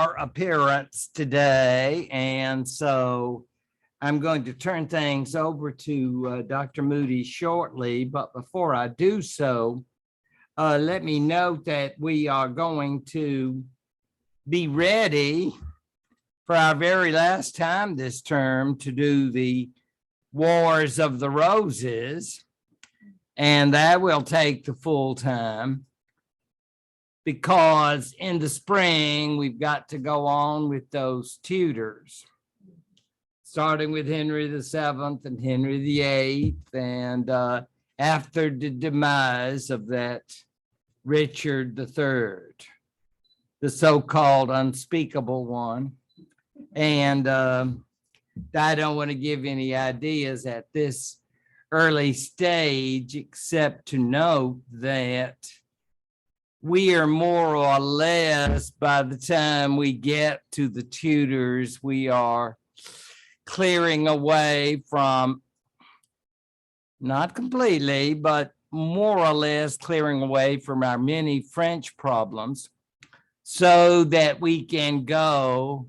our appearance today. And so I'm going to turn things over to Dr. Moody shortly. But before I do so, let me note that we are going to be ready for our very last time this term to do the Wars of the Roses. And that will take the full time, because in the spring, we've got to go on with those Tudors, starting with Henry VII and Henry VIII, and after the demise of that Richard III, the so-called unspeakable one. And I don't want to give any ideas at this early stage, except to note that we are more or less, by the time we get to the Tudors, we are clearing away from, not completely, but more or less clearing away from our many French problems, so that we can go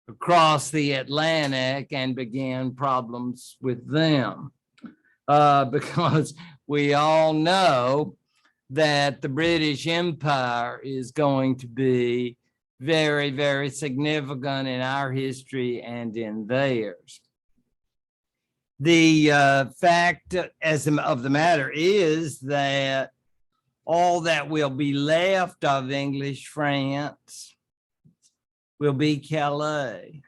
across the Atlantic and begin problems with them. Because we all know that the British Empire is going to be very, very significant in our history and in theirs. The fact of the matter is that all that will be left of English France will be Calais.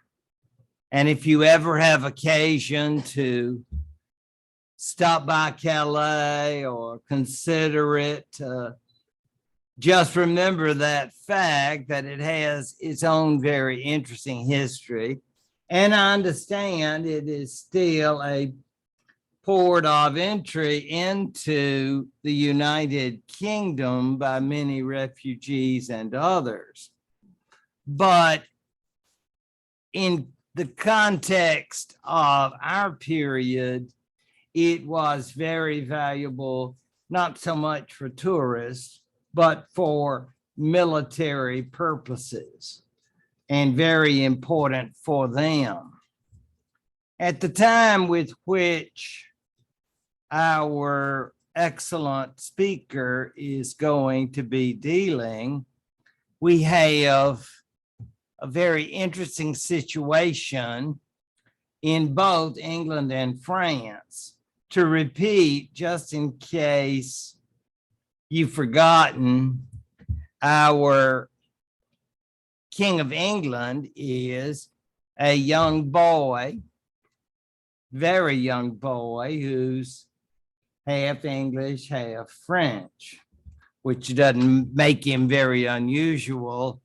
And if you ever have occasion to stop by Calais or consider it, just remember that fact, that it has its own very interesting history. And I understand it is still a port of entry into the United Kingdom by many refugees and others. But in the context of our period, it was very valuable, not so much for tourists, but for military purposes, and very important for them. At the time with which our excellent speaker is going to be dealing, we have a very interesting situation in both England and France. To repeat, just in case you've forgotten, our King of England is a young boy, very young boy, who's half English, half French, which doesn't make him very unusual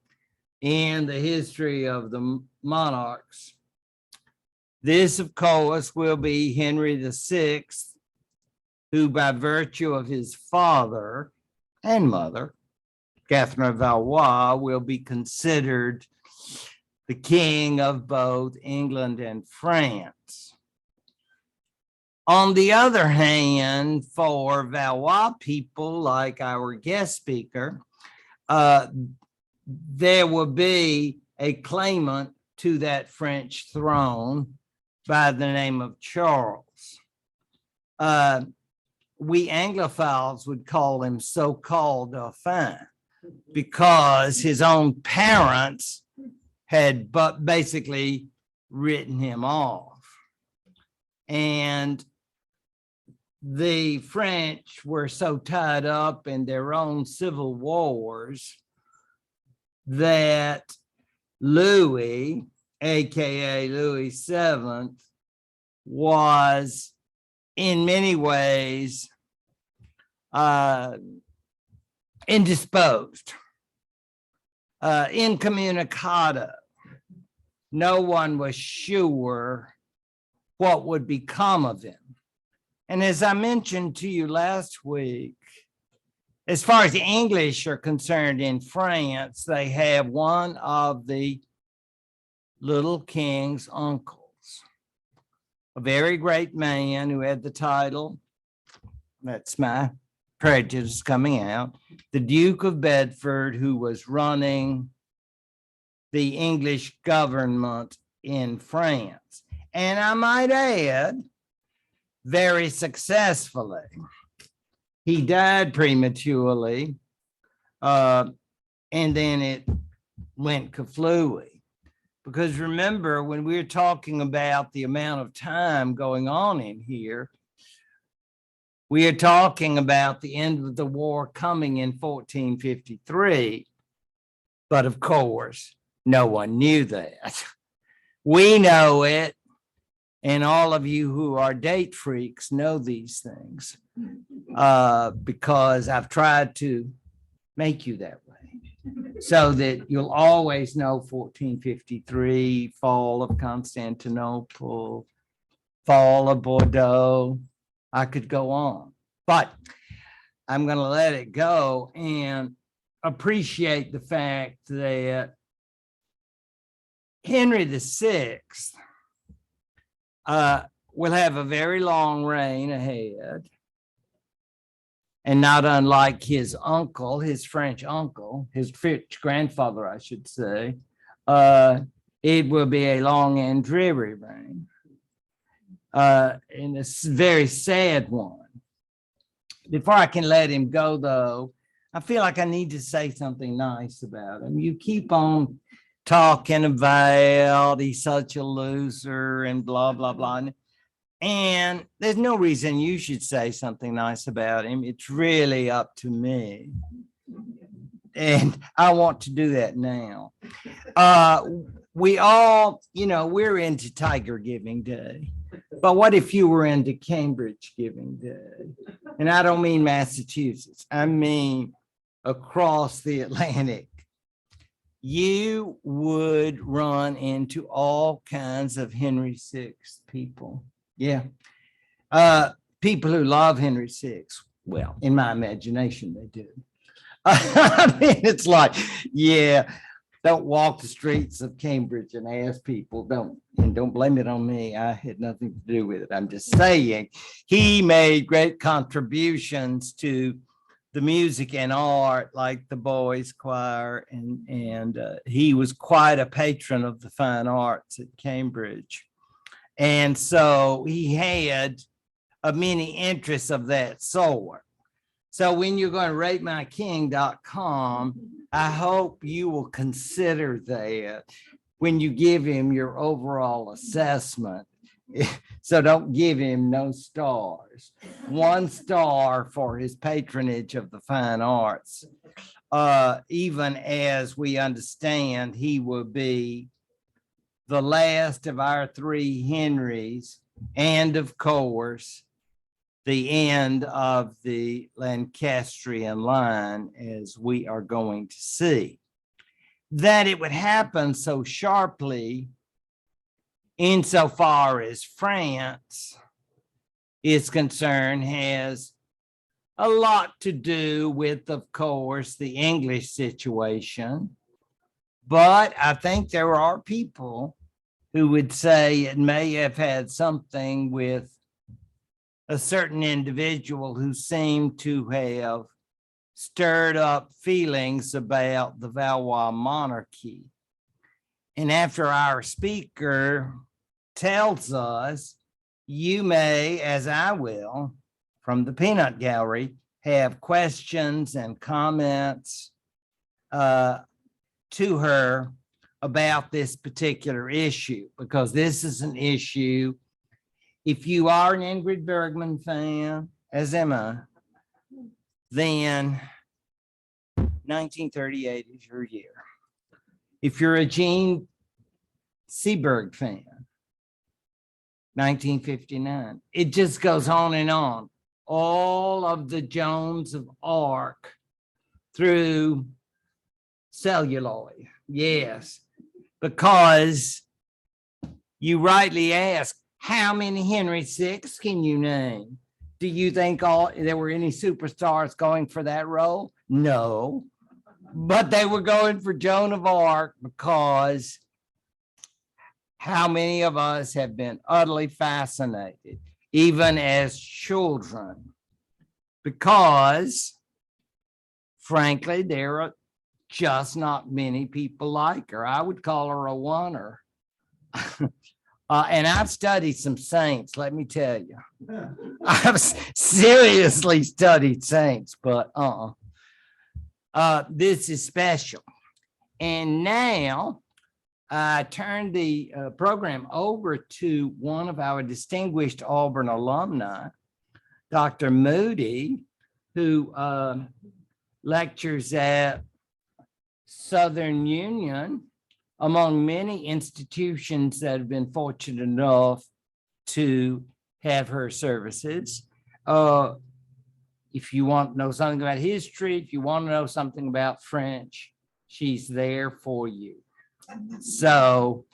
in the history of the monarchs. This, of course, will be Henry VI, who by virtue of his father and mother, Catherine of Valois, will be considered the king of both England and France. On the other hand, for Valois people like our guest speaker, there will be a claimant to that French throne by the name of Charles. We Anglophiles would call him so-called Dauphin, because his own parents had basically written him off. And the French were so tied up in their own civil wars that Louis, aka Louis VII, was in many ways indisposed, incommunicado. No one was sure what would become of him. And as I mentioned to you last week, as far as the English are concerned in France, they have one of the little king's uncles, a very great man who had the title, that's my prejudice coming out, the Duke of Bedford, who was running the English government in France. And I might add, very successfully. He died prematurely, and then it went kaflooey. Because remember, when we're talking about the amount of time going on in here, we are talking about the end of the war coming in 1453. But of course, no one knew that. We know it, and all of you who are date freaks know these things, because I've tried to make you that way, so that you'll always know 1453, fall of Constantinople, fall of Bordeaux. I could go on, but I'm going to let it go and appreciate the fact that Henry VI will have a very long reign ahead. And not unlike his uncle, his French uncle, his French grandfather, I should say, it will be a long and dreary reign. And a very sad one. Before I can let him go, though, I feel like I need to say something nice about him. You keep on talking about he's such a loser and blah, blah, blah. And there's no reason you should say something nice about him. It's really up to me. And I want to do that now. We all, we're into Tiger Giving Day. But what if you were into Cambridge Giving Day? And I don't mean Massachusetts. I mean across the Atlantic. You would run into all kinds of Henry VI people. Yeah. People who love Henry VI. Well, in my imagination, they do. I mean, it's like, yeah, don't walk the streets of Cambridge and ask people, don't blame it on me. I had nothing to do with it. I'm just saying he made great contributions to the music and art, like the boys' choir, and he was quite a patron of the fine arts at Cambridge. And so he had many interests of that sort. So when you're going to ratemyking.com, I hope you will consider that when you give him your overall assessment. So don't give him no stars. 1 star for his patronage of the fine arts. Even as we understand he will be the last of our 3 Henrys, and of course, the end of the Lancastrian line, as we are going to see. That it would happen so sharply insofar as France is concerned has a lot to do with, of course, the English situation. But I think there are people who would say it may have had something with a certain individual who seemed to have stirred up feelings about the Valois monarchy. And after our speaker tells us, you may, as I will, from the peanut gallery, have questions and comments to her about this particular issue, because this is an issue. If you are an Ingrid Bergman fan, as am I, then 1938 is your year. If you're a Jean Seberg fan, 1959. It just goes on and on. All of the Joans of Arc through celluloid. Yes, because you rightly ask, how many Henry VI can you name? Do you think there were any superstars going for that role? No, but they were going for Joan of Arc, because how many of us have been utterly fascinated, even as children, because frankly, there are just not many people like her. I would call her a oneer. And I've studied some saints, let me tell you. I've seriously studied saints, but this is special. And now I turn the program over to one of our distinguished Auburn alumni, Dr. Moody, who lectures at Southern Union, among many institutions that have been fortunate enough to have her services. If you want to know something about history, if you want to know something about French, she's there for you. So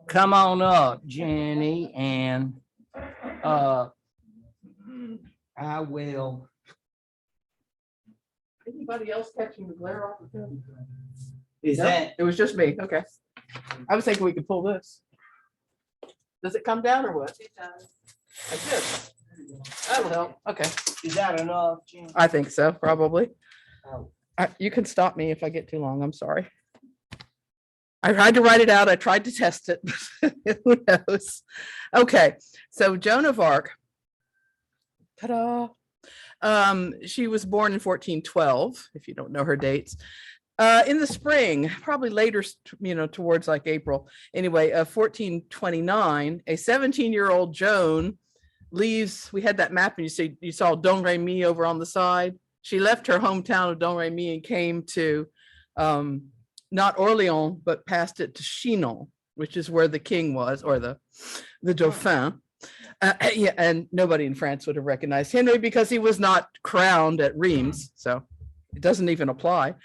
come on up, Jenny, and I will. Anybody else catching the glare off the film? Is that? It was just me. Okay. I was thinking we could pull this. Does it come down or what? It does. That's good. That'll help. Okay. Is that enough, Jenny? I think so, probably. Oh. You can stop me if I get too long. I'm sorry. I tried to write it out. I tried to test it. Who knows? Okay. So Joan of Arc. Ta-da. She was born in 1412, if you don't know her dates. In the spring, probably later, towards like April. Anyway, 1429, a 17-year-old Joan leaves. We had that map, and you saw Domremy over on the side. She left her hometown of Domremy and came to not Orleans, but passed it to Chinon, which is where the king was, or the Dauphin. Yeah, and nobody in France would have recognized Henry because he was not crowned at Reims, so it doesn't even apply.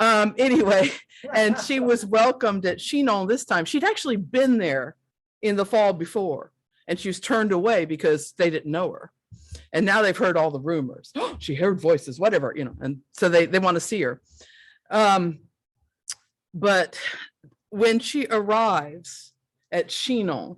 Anyway, and she was welcomed at Chinon this time. She'd actually been there in the fall before, and she was turned away because they didn't know her. And now they've heard all the rumors. Oh, she heard voices, whatever, and so they want to see her. But when she arrives at Chinon,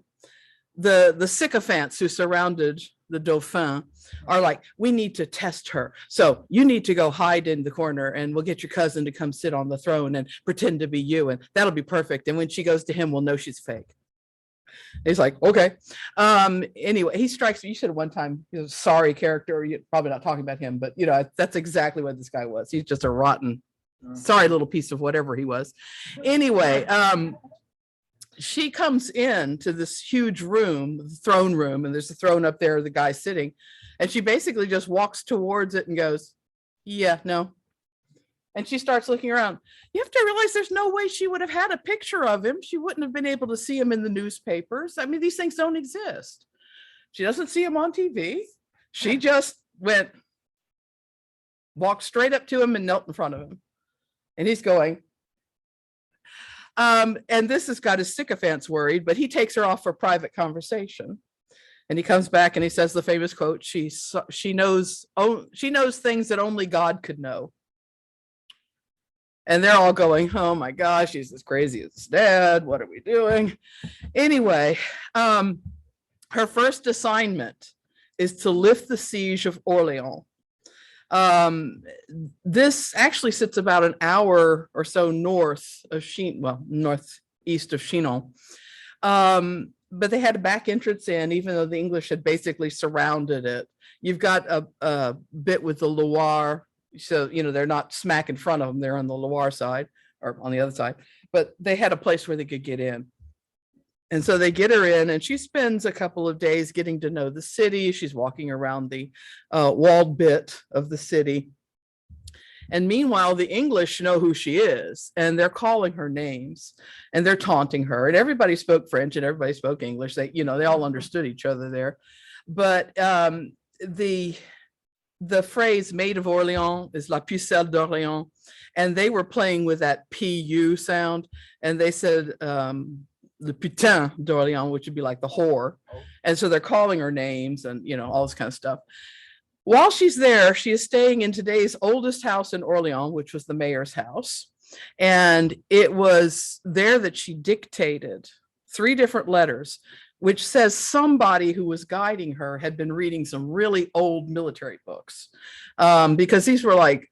the sycophants who surrounded the Dauphin are like, we need to test her. So you need to go hide in the corner and we'll get your cousin to come sit on the throne and pretend to be you. And that'll be perfect. And when she goes to him, we'll know she's fake. He's like, okay. Anyway, he strikes me. You said one time, he's a sorry character. You're probably not talking about him, but that's exactly what this guy was. He's just a rotten, sorry little piece of whatever he was. Anyway, she comes in to this huge room, the throne room, and there's a throne up there, the guy sitting, and she basically just walks towards it and goes, yeah, no. And she starts looking around. You have to realize there's no way she would have had a picture of him. She wouldn't have been able to see him in the newspapers. I mean, these things don't exist. She doesn't see him on TV. She just walked straight up to him and knelt in front of him. And he's going, and this has got his sycophants worried, but he takes her off for private conversation. And he comes back and he says the famous quote, she knows things that only God could know. And they're all going, oh my gosh, she's as crazy as his dad. What are we doing? Anyway, her first assignment is to lift the siege of Orleans. This actually sits about an hour or so north of northeast of Chinon. But they had a back entrance in, even though the English had basically surrounded it. You've got a bit with the Loire. So, they're not smack in front of them. They're on the Loire side or on the other side, but they had a place where they could get in. And so they get her in and she spends a couple of days getting to know the city. She's walking around the walled bit of the city. And meanwhile, the English know who she is and they're calling her names and they're taunting her. And everybody spoke French and everybody spoke English. They all understood each other there. But the phrase maid of Orleans is la pucelle d'Orléans. And they were playing with that PU sound. And they said, the putain d'Orléans, which would be like the whore. And so they're calling her names and, all this kind of stuff. While she's there, she is staying in today's oldest house in Orleans, which was the mayor's house. And it was there that she dictated 3 different letters, which says somebody who was guiding her had been reading some really old military books, because these were like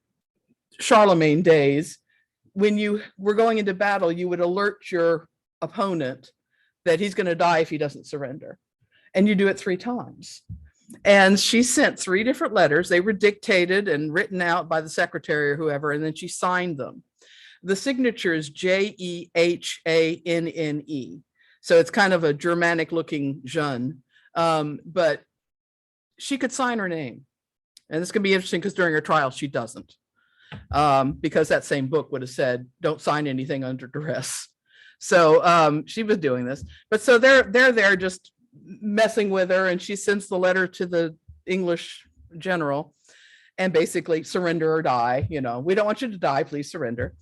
Charlemagne days. when you were going into battle, you would alert your opponent that he's going to die if he doesn't surrender. And you do it 3 times. And she sent 3 different letters. They were dictated and written out by the secretary or whoever, and then she signed them. The signature is Jehanne. So it's kind of a Germanic looking Jeanne, but she could sign her name. And this can be interesting because during her trial, she doesn't, because that same book would have said, don't sign anything under duress. So she was doing this, but so they're there just messing with her, and she sends the letter to the English general and basically surrender or die. You know, we don't want you to die, please surrender.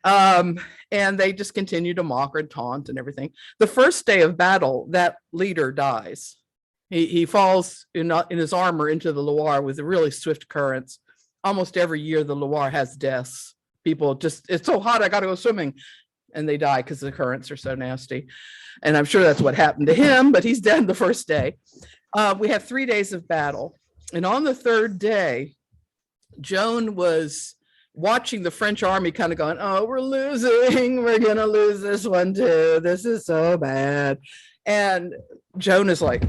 And they just continue to mock her and taunt and everything. The first day of battle, that leader dies. He falls in his armor into the Loire with really swift currents. Almost every year the Loire has deaths. People just, it's so hot, I got to go swimming. And they die because the currents are so nasty. And I'm sure that's what happened to him, but he's dead the first day. We have 3 days of battle. And on the 3rd day, Joan was watching the French army kind of going, oh, we're losing. We're going to lose this one too. This is so bad. And Joan is like,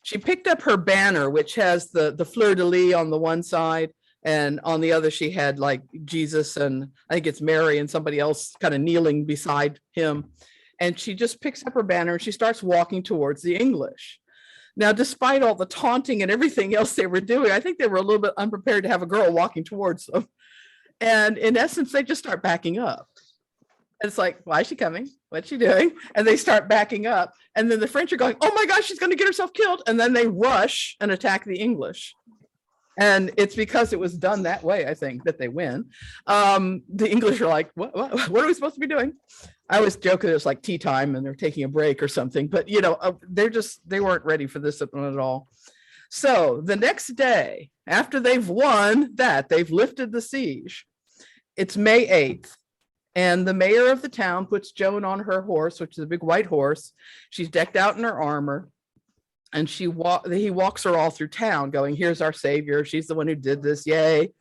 she picked up her banner, which has the fleur-de-lis on the one side. And on the other, she had like Jesus and I think it's Mary and somebody else kind of kneeling beside him. And she just picks up her banner and she starts walking towards the English. Now, despite all the taunting and everything else they were doing, I think they were a little bit unprepared to have a girl walking towards them. And in essence, they just start backing up. And it's like, why is she coming? What's she doing? And they start backing up. And then the French are going, oh my gosh, she's going to get herself killed. And then they rush and attack the English. And it's because it was done that way, I think, that they win. The English are like, what are we supposed to be doing? I always joke that it's like tea time and they're taking a break or something, but you know, they weren't ready for this at all. So the next day, after they've won that, they've lifted the siege. It's May 8th. And the mayor of the town puts Joan on her horse, which is a big white horse. She's decked out in her armor. And he walks her all through town going, here's our savior. She's the one who did this. Yay.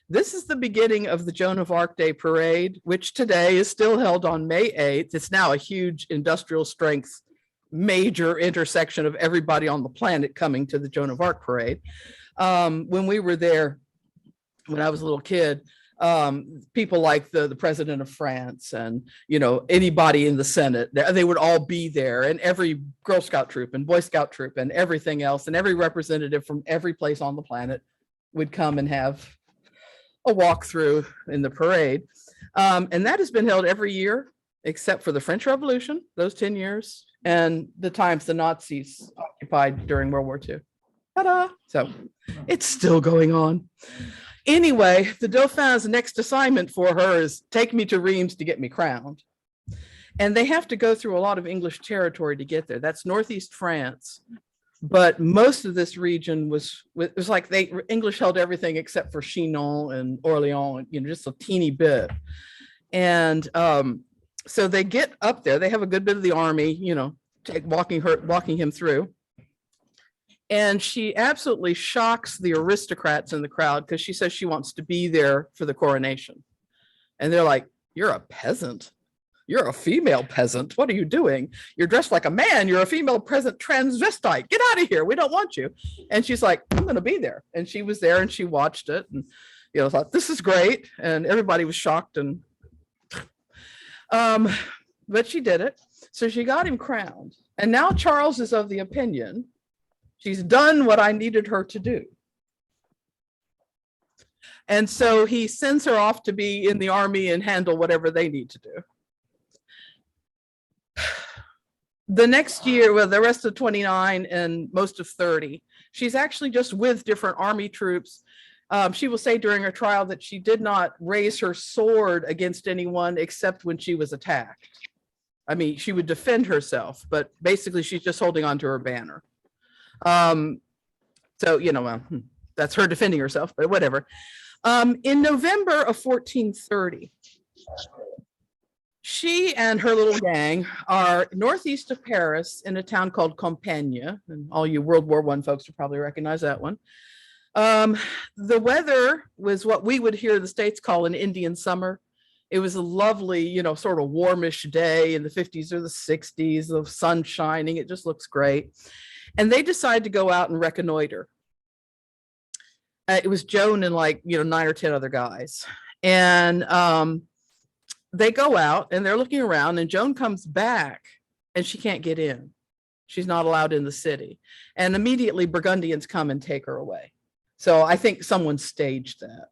This is the beginning of the Joan of Arc Day Parade, which today is still held on May 8th. It's now a huge industrial strength, major intersection of everybody on the planet coming to the Joan of Arc Parade. When we were there, when I was a little kid, people like the president of France and, you know, anybody in the Senate, they would all be there, and every Girl Scout troop and Boy Scout troop and everything else, and every representative from every place on the planet would come and have a walkthrough in the parade. And that has been held every year, except for the French Revolution, those 10 years, and the times the Nazis occupied during World War II. Ta-da! So it's still going on. Anyway, the Dauphin's next assignment for her is take me to Reims to get me crowned. And they have to go through a lot of English territory to get there. That's northeast France. But most of this region was like English held everything except for Chinon and Orleans, you know, just a teeny bit. And so they get up there. They have a good bit of the army, you know, walking him through. And she absolutely shocks the aristocrats in the crowd because she says she wants to be there for the coronation. And they're like, you're a peasant. You're a female peasant. What are you doing? You're dressed like a man. You're a female peasant transvestite. Get out of here. We don't want you. And she's like, I'm going to be there. And she was there and she watched it and, you know, thought this is great. And everybody was shocked. And, but she did it. So she got him crowned. And now Charles is of the opinion she's done what I needed her to do. And so he sends her off to be in the army and handle whatever they need to do. The next year, well, the rest of 29 and most of 30, she's actually just with different army troops. She will say during her trial that she did not raise her sword against anyone except when she was attacked. I mean, she would defend herself, but basically she's just holding on to her banner. So, you know, well, that's her defending herself, but whatever. In November of 1430, she and her little gang are northeast of Paris in a town called Compiègne, and all you World War I folks will probably recognize that one. The weather was what we would here in the States call an Indian summer. It was a lovely, sort of warmish day in the 50s or the 60s, the sun shining. It just looks great. And they decide to go out and reconnoiter. It was Joan and 9 or 10 other guys. And they go out and they're looking around, and Joan comes back and she can't get in. She's not allowed in the city. And immediately Burgundians come and take her away. So I think someone staged that.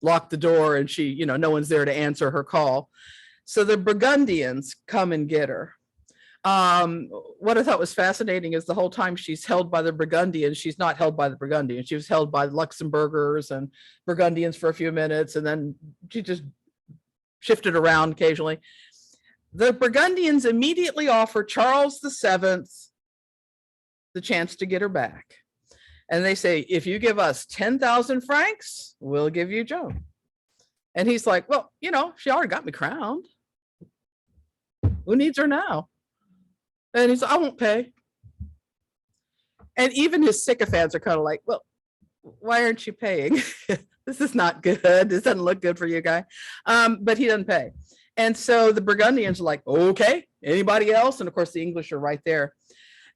Locked the door, and she, no one's there to answer her call. So the Burgundians come and get her. What I thought was fascinating is the whole time she's held by the Burgundians, she's not held by the Burgundians. She was held by Luxembourgers and Burgundians for a few minutes, and then she just shifted around occasionally. The Burgundians immediately offer Charles VII the chance to get her back. And they say, if you give us 10,000 francs, we'll give you Joan. And he's like, well, she already got me crowned. Who needs her now? And he's like, I won't pay. And even his sycophants are kind of like, well, why aren't you paying? This is not good. This doesn't look good for you, guy. But he doesn't pay. And so the Burgundians are like, okay, anybody else? And of course, the English are right there.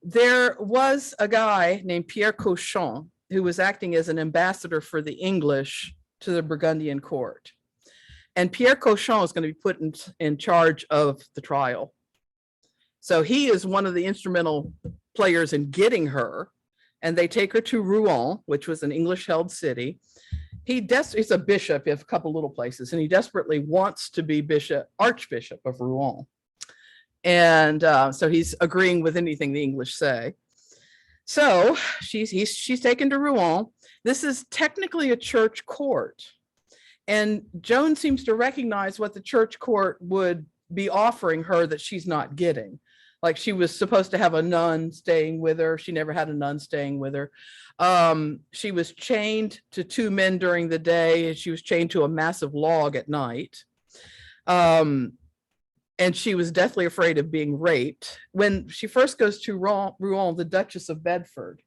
There was a guy named Pierre Cochon who was acting as an ambassador for the English to the Burgundian court. And Pierre Cochon is going to be put in charge of the trial. So he is one of the instrumental players in getting her. And they take her to Rouen, which was an English-held city. He's a bishop of a couple little places, and he desperately wants to be Archbishop of Rouen. And so he's agreeing with anything the English say. So she's taken to Rouen. This is technically a church court. And Joan seems to recognize what the church court would be offering her that she's not getting. Like, she was supposed to have a nun staying with her. She never had a nun staying with her. She was chained to 2 men during the day, and she was chained to a massive log at night. And she was deathly afraid of being raped. When she first goes to Rouen, the Duchess of Bedford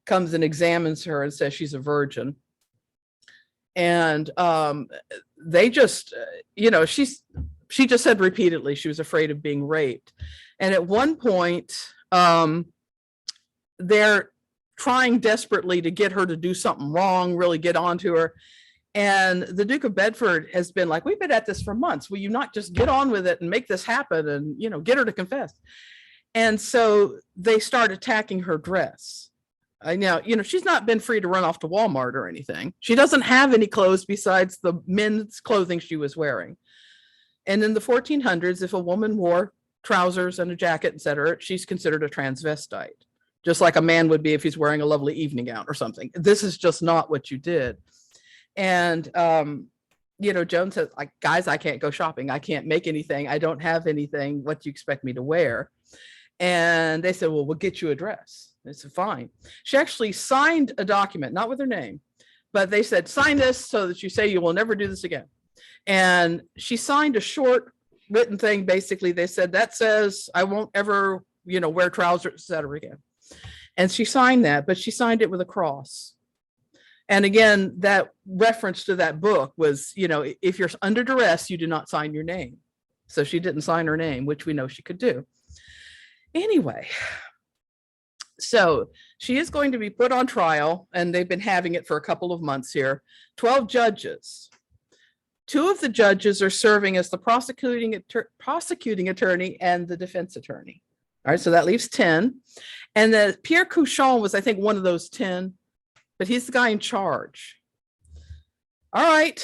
comes and examines her and says she's a virgin. And they just, she just said repeatedly she was afraid of being raped. And at one point, they're trying desperately to get her to do something wrong, really get onto her. And the Duke of Bedford has been like, we've been at this for months. Will you not just get on with it and make this happen and, get her to confess? And so they start attacking her dress. Now, she's not been free to run off to Walmart or anything. She doesn't have any clothes besides the men's clothing she was wearing. And in the 1400s, if a woman wore trousers and a jacket, etc., she's considered a transvestite, just like a man would be if he's wearing a lovely evening gown or something. This is just not what you did. And, Joan says, like, guys, I can't go shopping. I can't make anything. I don't have anything. What do you expect me to wear? And they said, well, we'll get you a dress. I said, fine. She actually signed a document, not with her name, but they said, sign this so that you say you will never do this again. And she signed a short written thing. Basically, they said, that says I won't ever, wear trousers, etc. again. And she signed that, but she signed it with a cross. And again, that reference to that book was, if you're under duress, you do not sign your name. So she didn't sign her name, which we know she could do. Anyway, so she is going to be put on trial, and they've been having it for a couple of months here. 12 judges. 2 of the judges are serving as the prosecuting attorney and the defense attorney. All right, so that leaves 10. And the Pierre Cochon was, I think, one of those 10. But he's the guy in charge. All right.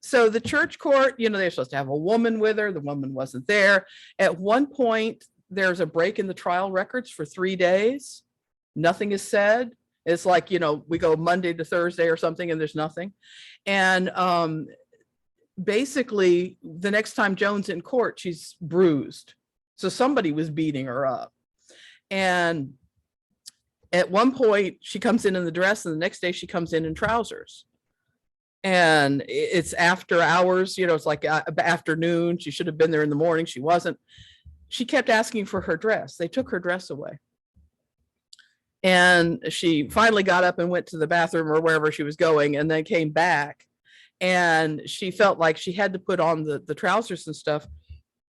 So the church court, they're supposed to have a woman with her. The woman wasn't there. At one point, there's a break in the trial records for 3 days. Nothing is said. It's like, we go Monday to Thursday or something, and there's nothing. And basically, the next time Joan's in court, she's bruised. So somebody was beating her up. And at one point, she comes in the dress, and the next day she comes in trousers. And it's after hours, it's like afternoon. She should have been there in the morning. She wasn't. She kept asking for her dress. They took her dress away. And she finally got up and went to the bathroom or wherever she was going, and then came back. And she felt like she had to put on the trousers and stuff.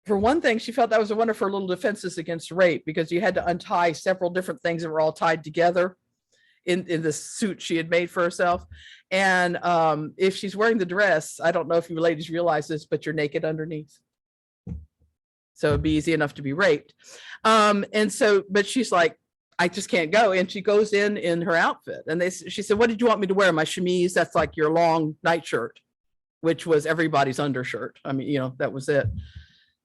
For one thing, she felt that was one of her little defenses against rape, because you had to untie several different things that were all tied together in the suit she had made for herself. And if she's wearing the dress, I don't know if you ladies realize this, but you're naked underneath. So it'd be easy enough to be raped. And so, but she's like, I just can't go. And she goes in her outfit. And she said, what did you want me to wear? My chemise, that's like your long nightshirt, which was everybody's undershirt. I mean, you know, that was it.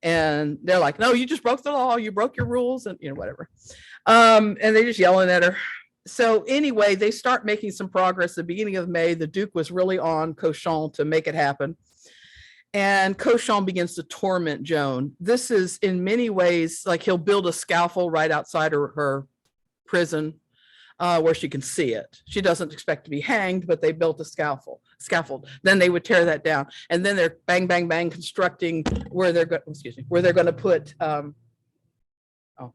And they're like, no, you just broke the law. You broke your rules and, you know, whatever. And they're just yelling at her. So anyway, they start making some progress. At the beginning of May, the Duke was really on Cochon to make it happen. And Cochon begins to torment Joan. This is in many ways like he'll build a scaffold right outside her prison where she can see it. She doesn't expect to be hanged, but they built a scaffold. Then they would tear that down. And then they're bang, bang, bang constructing where they're going, where they're going to put, oh,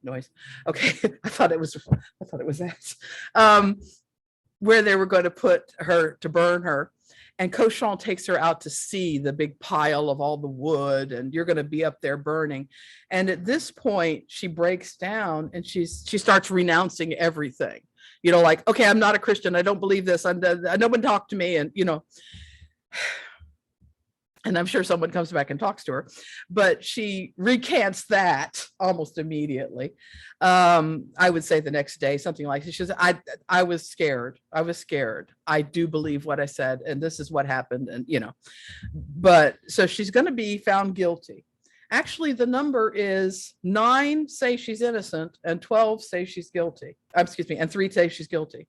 noise. Okay. I thought it was that. Where they were going to put her to burn her. And Cochon takes her out to see the big pile of all the wood, and you're going to be up there burning. And at this point, she breaks down and she starts renouncing everything. You know, like, okay, I'm not a Christian. I don't believe this. No one talked to me. And, you know, and I'm sure someone comes back and talks to her, but she recants that almost immediately. I would say the next day, something like this. She says, I was scared. I was scared. I do believe what I said, and this is what happened. And, you know, but so she's going to be found guilty. Actually, the number is 9 say she's innocent and 12 say she's guilty. Excuse me, and 3 say she's guilty.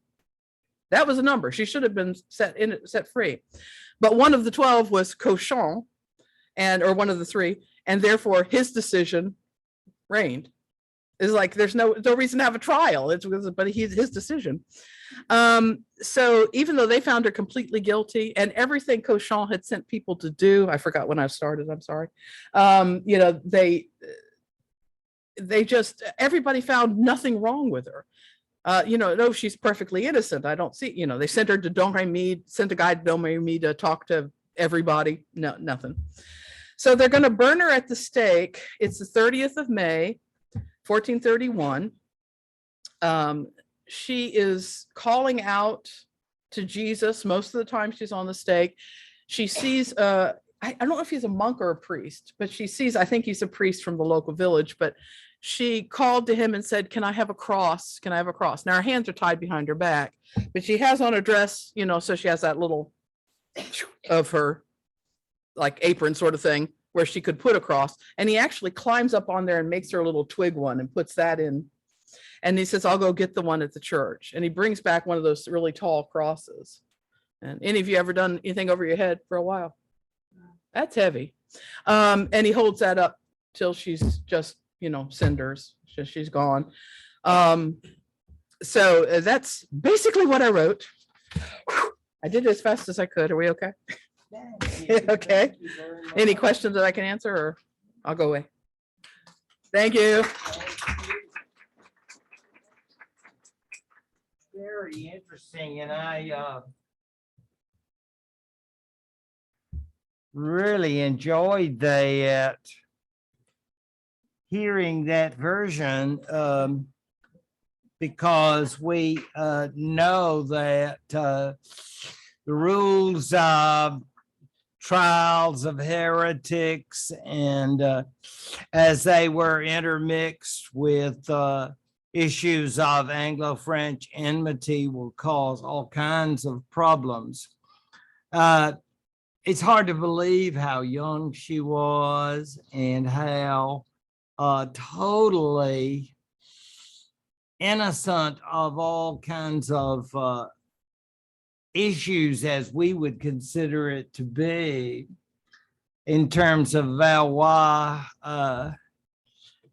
That was a number. She should have been set free. But one of the 12 was Cochon, or one of the 3, and therefore his decision reigned. It's like there's no reason to have a trial. But his decision. So even though they found her completely guilty, and everything Cochon had sent people to do, I forgot when I started. I'm sorry. You know, they just, everybody found nothing wrong with her. You know, no, she's perfectly innocent. I don't see, you know, they sent her to Domremy, sent a guy to Domremy to talk to everybody. No, nothing. So they're going to burn her at the stake. It's the 30th of May, 1431. She is calling out to Jesus. Most of the time she's on the stake. She sees, I don't know if he's a monk or a priest, but she sees, I think he's a priest from the local village, but she called to him and said, can I have a cross? Can I have a cross? Now her hands are tied behind her back, but she has on a dress, you know, so she has that little of her like apron sort of thing where she could put a cross. And he actually climbs up on there and makes her a little twig one and puts that in. And he says, I'll go get the one at the church. And he brings back one of those really tall crosses. And any of you ever done anything over your head for a while? That's heavy. And he holds that up till she's just, you know, cinders. She's gone. So that's basically what I wrote. I did it as fast as I could. Are we okay? Okay. Any questions that I can answer, or I'll go away? Thank you. Very interesting, and I really enjoyed that, hearing that version, because we know that the rules of trials of heretics, and as they were intermixed with issues of Anglo-French enmity, will cause all kinds of problems. It's hard to believe how young she was and how totally innocent of all kinds of issues as we would consider it to be in terms of Valois,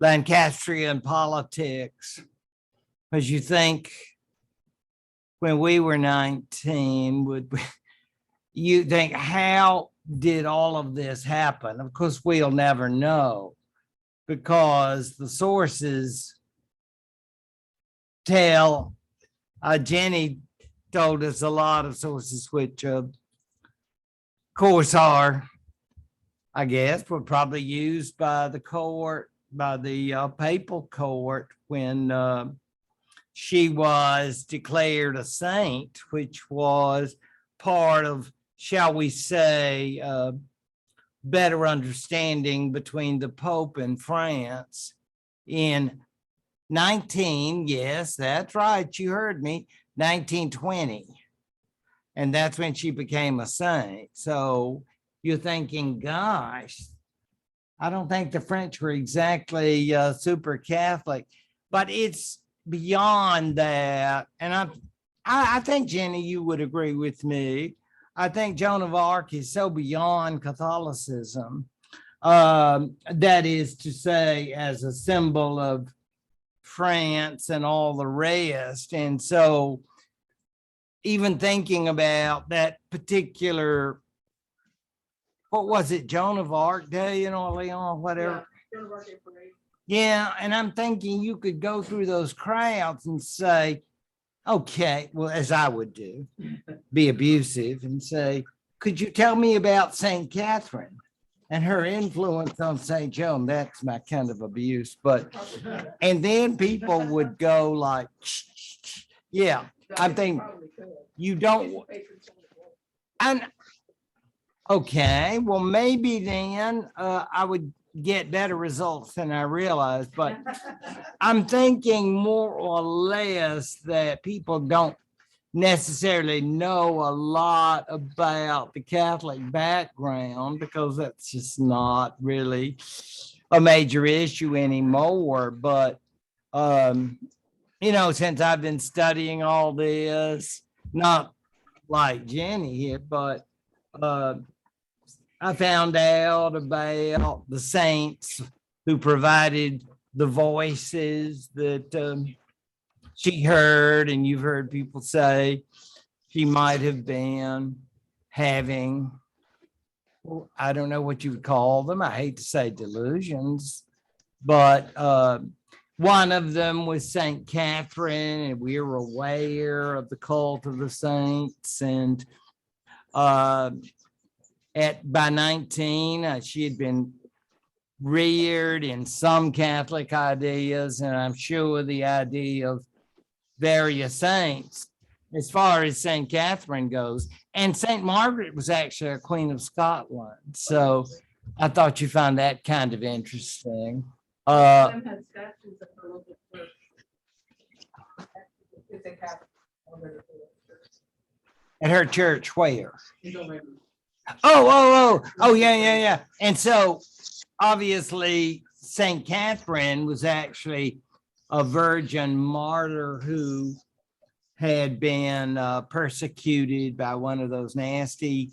Lancastrian politics. Because you think when we were 19, you think, how did all of this happen? Of course, we'll never know, because the sources tell, Jenny told us a lot of sources which course, I guess, were probably used by the court, by the papal court when she was declared a saint, which was part of, shall we say, better understanding between the Pope and France in yes, that's right, you heard me, 1920. And that's when she became a saint. So you're thinking, gosh, I don't think the French were exactly super Catholic, but it's beyond that. And I think, Jenny, you would agree with me. I think Joan of Arc is so beyond Catholicism. That is to say, as a symbol of France and all the rest. And so even thinking about that particular, what was it, Joan of Arc Day in Orleans, whatever. Yeah, and I'm thinking you could go through those crowds and say, okay, well, as I would do, be abusive and say, could you tell me about St. Catherine and her influence on St. Joan? That's my kind of abuse. But, and then people would go like, yeah, I'm thinking you don't. And okay, well, maybe then I would get better results than I realized, but I'm thinking more or less that people don't necessarily know a lot about the Catholic background because that's just not really a major issue anymore. But, you know, since I've been studying all this, not like Jenny here, but I found out about the saints who provided the voices that she heard, and you've heard people say she might have been having, well, I don't know what you would call them. I hate to say delusions, but one of them was St. Catherine, and we were aware of the cult of the saints. And by 19, she had been reared in some Catholic ideas, and I'm sure the idea of various saints as far as St. Catherine goes. And St. Margaret was actually a Queen of Scotland. So I thought you found that kind of interesting. At her church, where? Oh, yeah. And so obviously St. Catherine was actually a virgin martyr who had been persecuted by one of those nasty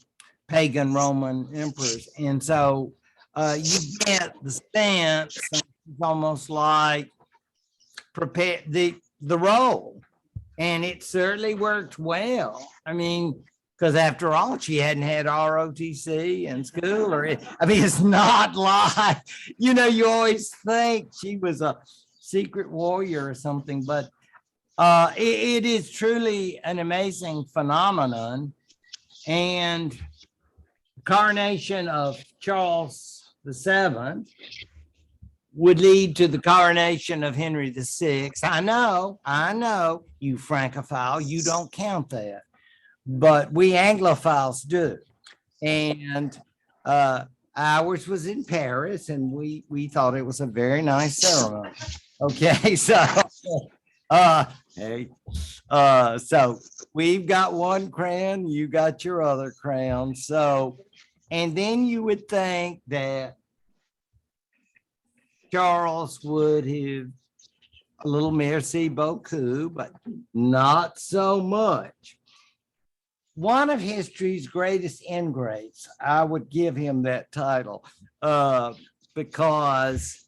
pagan Roman emperors. And so you get the sense, it's almost like prepare the role. And it certainly worked well. I mean, because after all, she hadn't had ROTC in school, I mean, it's not like, you know, you always think she was a secret warrior or something, but it is truly an amazing phenomenon. And the coronation of Charles VII would lead to the coronation of Henry VI. I know, you Francophile, you don't count that, but we Anglophiles do. And ours was in Paris, and we thought it was a very nice ceremony. Okay, so so we've got one crown, you got your other crown. So, and then you would think that Charles would have a little merci beaucoup, but not so much. One of history's greatest ingrates, I would give him that title, because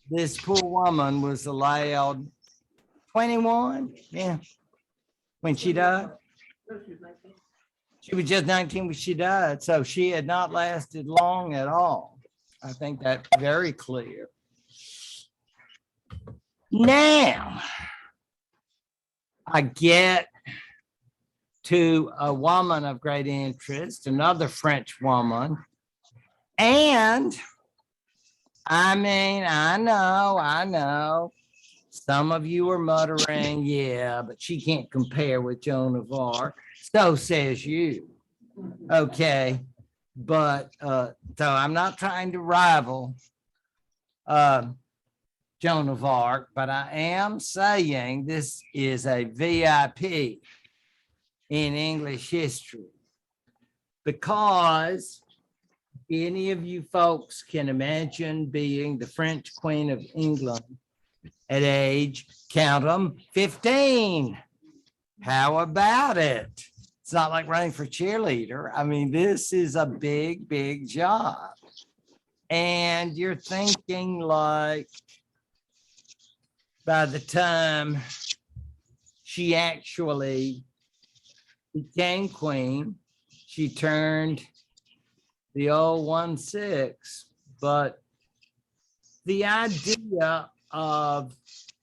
this poor woman was allowed 21, yeah, when she died. She was just 19 when she died, so she had not lasted long at all. I think that's very clear. Now, I get to a woman of great interest, another French woman. And I mean, I know. Some of you are muttering, yeah, but she can't compare with Joan of Arc. So says you. Okay. But so I'm not trying to rival Joan of Arc, but I am saying this is a VIP in English history, because any of you folks can imagine being the French Queen of England at age, count them, 15. How about it? It's not like running for cheerleader. I mean, this is a big, big job. And you're thinking like, by the time she actually became queen, she turned the old 16, but the idea of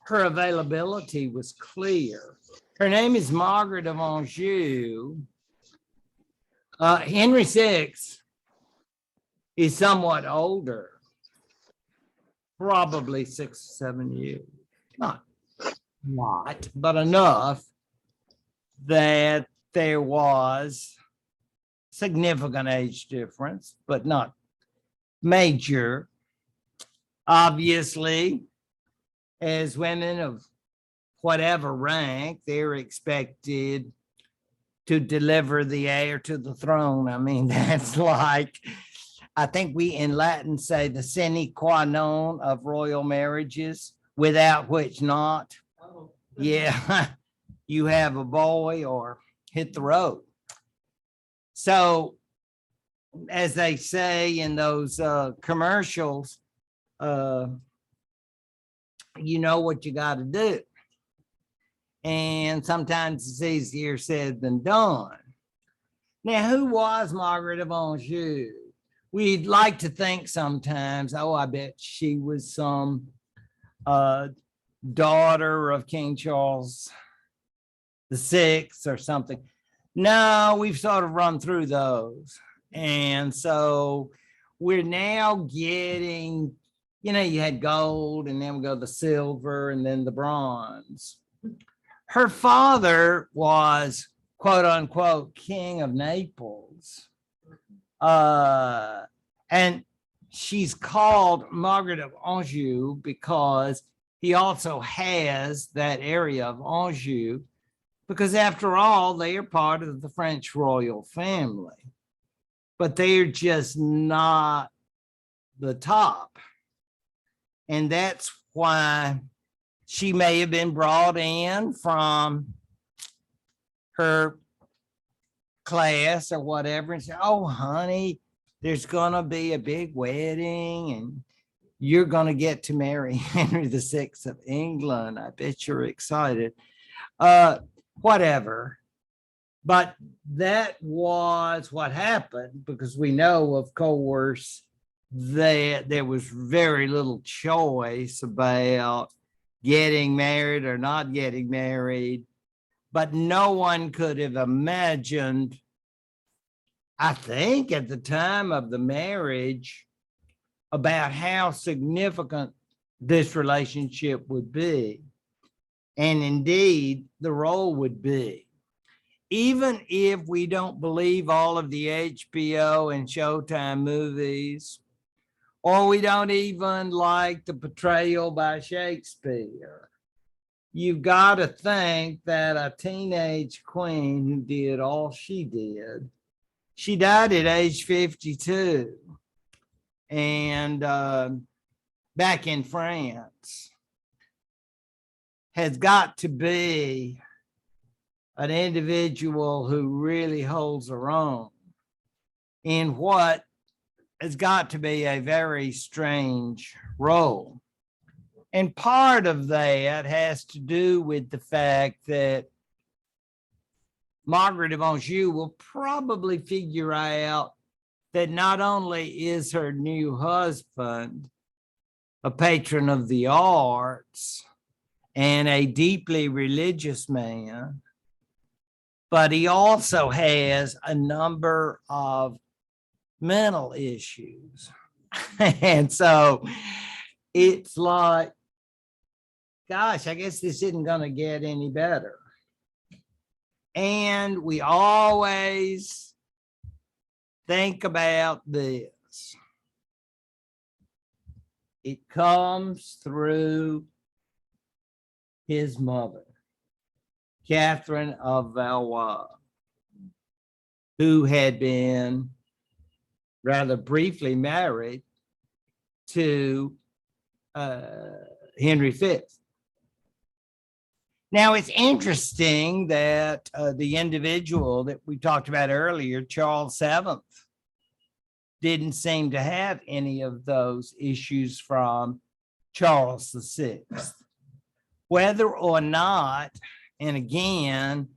her availability was clear. Her name is Margaret of Anjou. Henry VI is somewhat older, probably 6 or 7 years. Not a lot, but enough that there was significant age difference, but not major. Obviously, as women of whatever rank, they're expected to deliver the heir to the throne. I mean, that's like, I think we in Latin say the sine qua non of royal marriages, without which not, yeah, you have a boy or hit the road. So, as they say in those commercials, you know what you got to do. And sometimes it's easier said than done. Now, who was Margaret of Anjou? We'd like to think sometimes, oh, I bet she was some daughter of King Charles VI or something. No, we've sort of run through those. And so we're now getting, you know, you had gold, and then we go the silver, and then the bronze. Her father was, quote unquote, King of Naples. And she's called Margaret of Anjou because he also has that area of Anjou, because after all, they are part of the French royal family, but they're just not the top. And that's why she may have been brought in from her class or whatever and say, oh, honey, there's going to be a big wedding and you're going to get to marry Henry VI of England. I bet you're excited. Whatever. But that was what happened, because we know, of course, that there was very little choice about getting married or not getting married. But no one could have imagined, I think, at the time of the marriage, about how significant this relationship would be. And indeed, the role would be. Even if we don't believe all of the HBO and Showtime movies, or we don't even like the portrayal by Shakespeare, you've got to think that a teenage queen who did all she did, she died at age 52, and back in France, has got to be an individual who really holds her own in what has got to be a very strange role. And part of that has to do with the fact that Margaret of Anjou will probably figure out that not only is her new husband a patron of the arts and a deeply religious man, but he also has a number of mental issues. And so it's like, gosh, I guess this isn't going to get any better. And we always think about this. It comes through his mother, Catherine of Valois, who had been rather briefly married to Henry V. Now, it's interesting that the individual that we talked about earlier, Charles VII, didn't seem to have any of those issues from Charles VI. Whether or not, and again,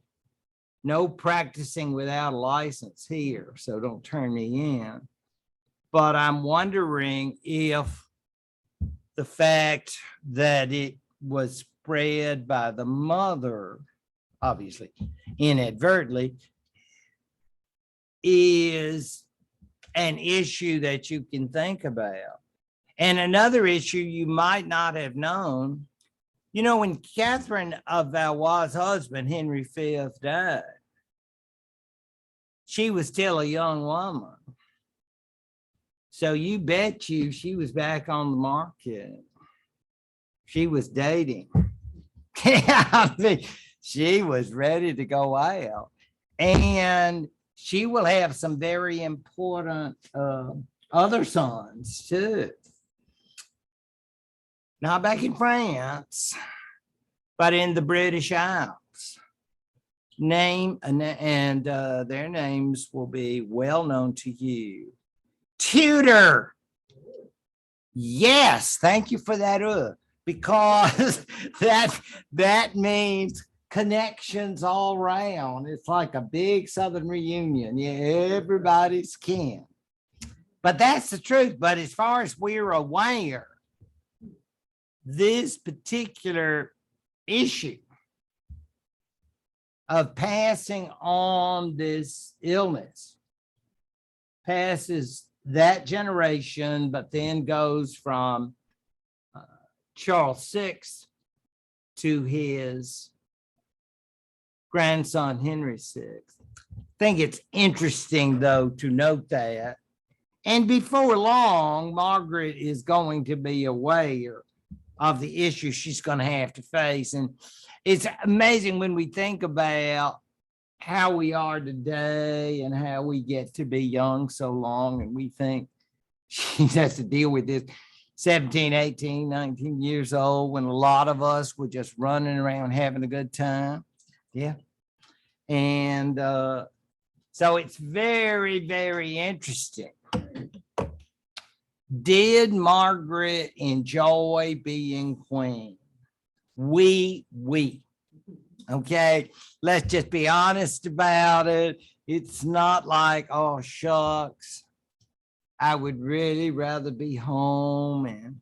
no practicing without a license here, so don't turn me in. But I'm wondering if the fact that it was spread by the mother, obviously inadvertently, is an issue that you can think about. And another issue you might not have known, you know, when Catherine of Valois' husband, Henry V, died, she was still a young woman. So you bet you she was back on the market. She was dating. I mean, she was ready to go out. And she will have some very important other sons too. Not back in France, but in the British Isles. Their names will be well known to you. Tudor. Yes, thank you for that. Because that means connections all around. It's like a big Southern reunion. Yeah, everybody's kin. But that's the truth. But as far as we're aware, this particular issue of passing on this illness passes that generation, but then goes from Charles VI to his grandson, Henry VI. I think it's interesting, though, to note that. And before long, Margaret is going to be aware of the issue she's going to have to face. And it's amazing when we think about how we are today and how we get to be young so long, and we think she has to deal with this 17, 18, 19 years old when a lot of us were just running around having a good time. Yeah. And so it's very, very interesting. Did Margaret enjoy being queen? We. Okay, let's just be honest about it. It's not like, oh, shucks, I would really rather be home and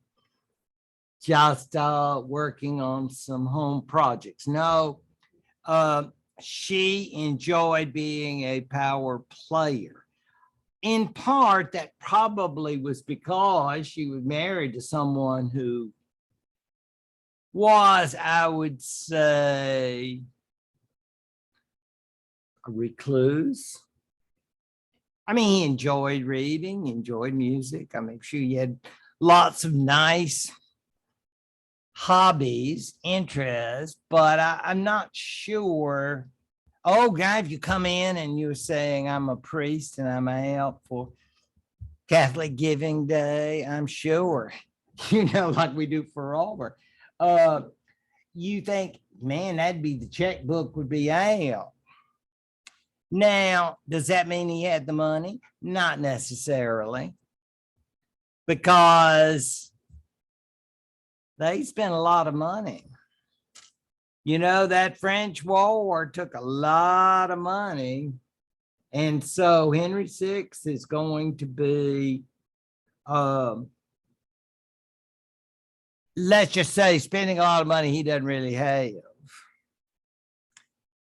just working on some home projects. No, she enjoyed being a power player. In part, that probably was because she was married to someone who was, I would say, a recluse. I mean, he enjoyed reading, enjoyed music. I mean, sure, he had lots of nice hobbies, interests, but I'm not sure. Oh, guy, if you come in and you're saying I'm a priest and I'm out for Catholic Giving Day, I'm sure, you know, like we do for Auburn. You think, man, that'd be the checkbook would be out. Now, does that mean he had the money? Not necessarily, because they spent a lot of money. You know, that French War took a lot of money. And so Henry VI is going to be, let's just say, spending a lot of money he doesn't really have.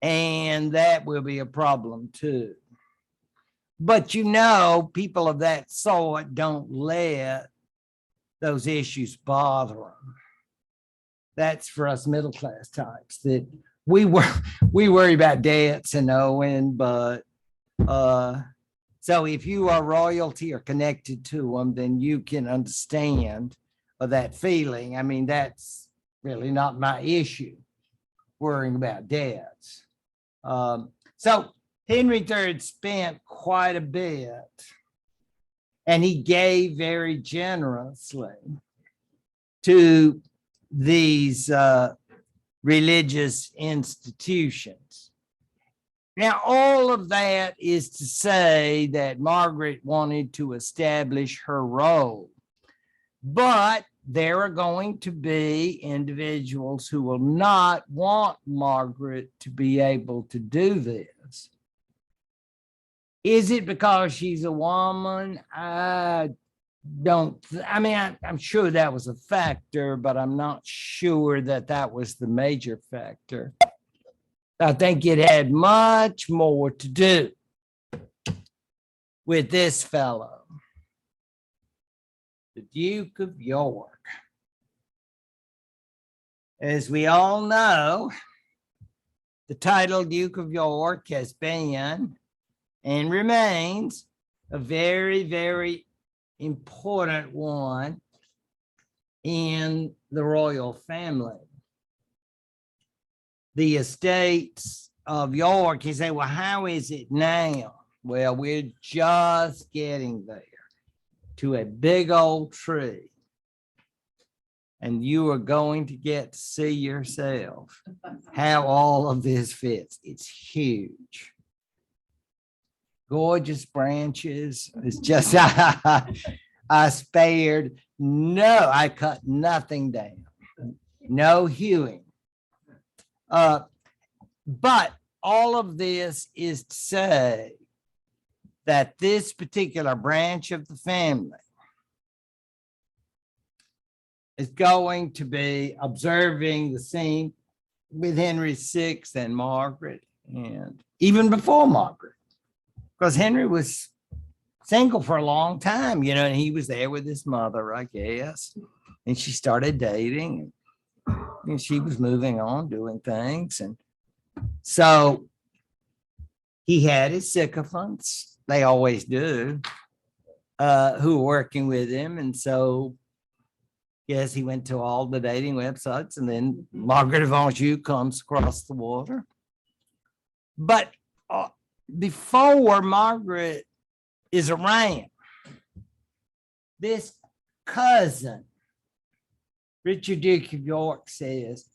And that will be a problem too. But you know, people of that sort don't let those issues bother them. That's for us middle class types that we worry about debts and owing, but so if you are royalty or connected to them, then you can understand that feeling. I mean, that's really not my issue, worrying about debts. So Henry III spent quite a bit, and he gave very generously to these religious institutions. Now, all of that is to say that Margaret wanted to establish her role, but there are going to be individuals who will not want Margaret to be able to do this. Is it because she's a woman? I'm sure that was a factor, but I'm not sure that that was the major factor. I think it had much more to do with this fellow, the Duke of York. As we all know, the title Duke of York has been and remains a very, very important one in the royal family. The estates of York, you say, well, how is it now? Well, we're just getting there to a big old tree. And you are going to get to see yourself how all of this fits. It's huge. Gorgeous branches. It's just, I spared, no, I cut nothing down. No hewing. But all of this is to say that this particular branch of the family is going to be observing the scene with Henry VI and Margaret, and even before Margaret, because Henry was single for a long time, you know, and he was there with his mother, I guess, and she started dating, and she was moving on, doing things, and so he had his sycophants, they always do, who were working with him, and so yes, he went to all the dating websites, and then Margaret of Anjou comes across the water. But before Margaret is around, this cousin, Richard Duke of York, says,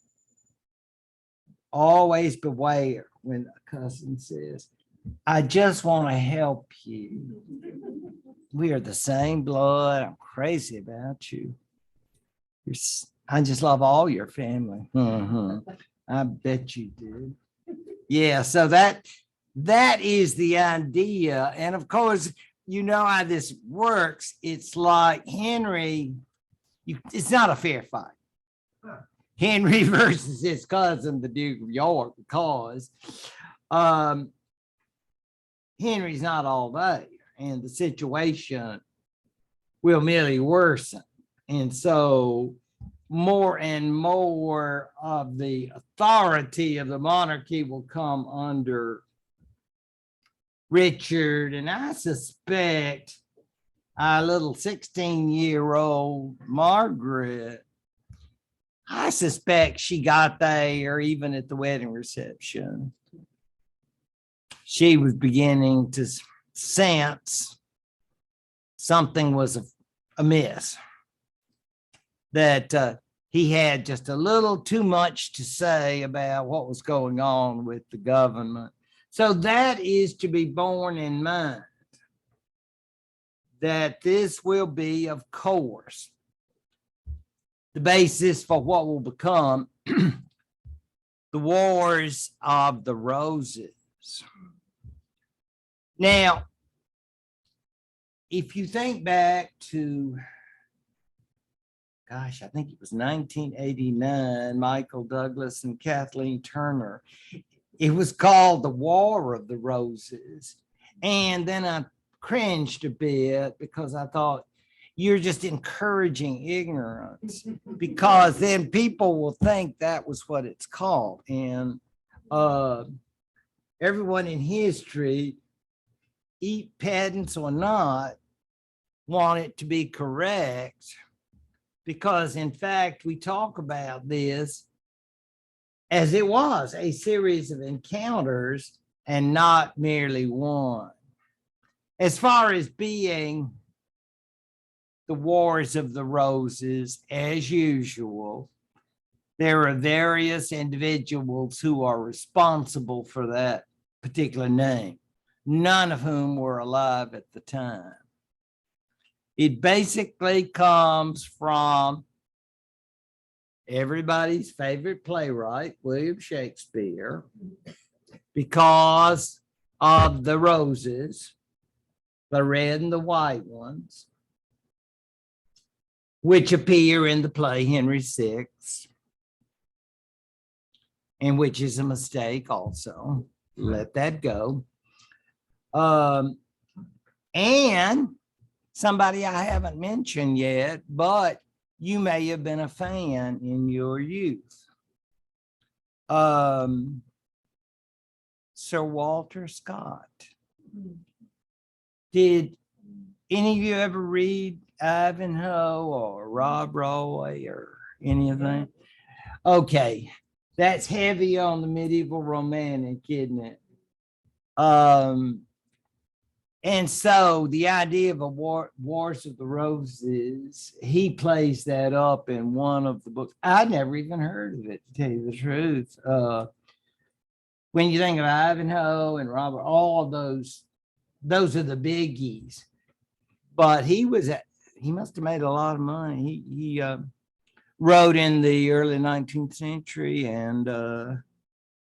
always beware when a cousin says, I just want to help you. We are the same blood. I'm crazy about you. I just love all your family. I bet you do. Yeah, so that is the idea. And of course, you know how this works. It's like Henry, it's not a fair fight. Henry versus his cousin, the Duke of York, because Henry's not all there, and the situation will merely worsen. And so more and more of the authority of the monarchy will come under Richard. And I suspect our little 16-year-old Margaret, I suspect she got there even at the wedding reception. She was beginning to sense something was amiss, that he had just a little too much to say about what was going on with the government. So that is to be borne in mind, that this will be, of course, the basis for what will become the Wars of the Roses. Now, if you think back to, gosh, I think it was 1989, Michael Douglas and Kathleen Turner, It was called the War of the Roses. And then I cringed a bit because I thought, you're just encouraging ignorance, because then people will think that was what it's called. And everyone in history, eat pedants or not, want it to be correct, because in fact, we talk about this as it was a series of encounters and not merely one. As far as being the Wars of the Roses, as usual, there are various individuals who are responsible for that particular name, none of whom were alive at the time. It basically comes from everybody's favorite playwright, William Shakespeare, because of the roses, the red and the white ones, which appear in the play Henry VI, and which is a mistake also. Let that go. And somebody I haven't mentioned yet, but you may have been a fan in your youth. Sir Walter Scott. Did any of you ever read Ivanhoe or Rob Roy or any of that? Okay, that's heavy on the medieval romantic, isn't it? And so the idea of a Wars of the Roses, he plays that up in one of the books. I'd never even heard of it, to tell you the truth. When you think of Ivanhoe and Robert, all of those are the biggies. But he must have made a lot of money. He wrote in the early 19th century, and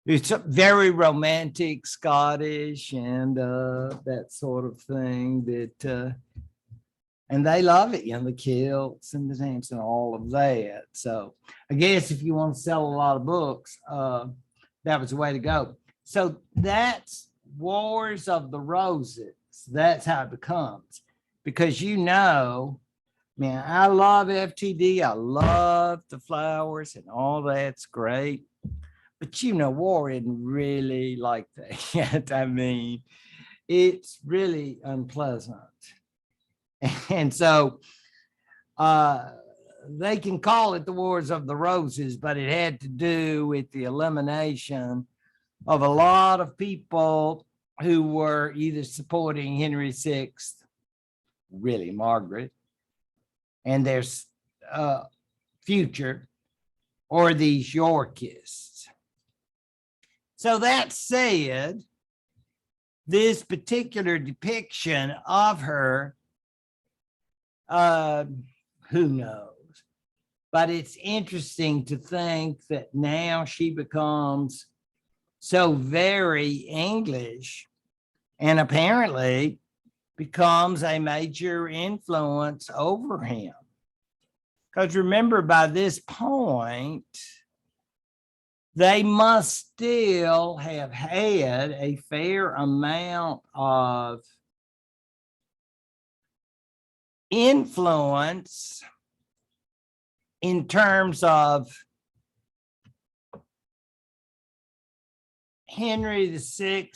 it's very romantic, Scottish, and that sort of thing. That and they love it, the kilts and the dance and all of that. So I guess if you want to sell a lot of books, that was the way to go. So that's Wars of the Roses. That's how it becomes, because man, I love FTD. I love the flowers and all that's great. But war isn't really like that yet. I mean, it's really unpleasant. And so they can call it the Wars of the Roses, but it had to do with the elimination of a lot of people who were either supporting Henry VI, really Margaret, and their future, or these Yorkists. So that said, this particular depiction of her, who knows? But it's interesting to think that now she becomes so very English, and apparently becomes a major influence over him. Because remember, by this point, they must still have had a fair amount of influence in terms of Henry VI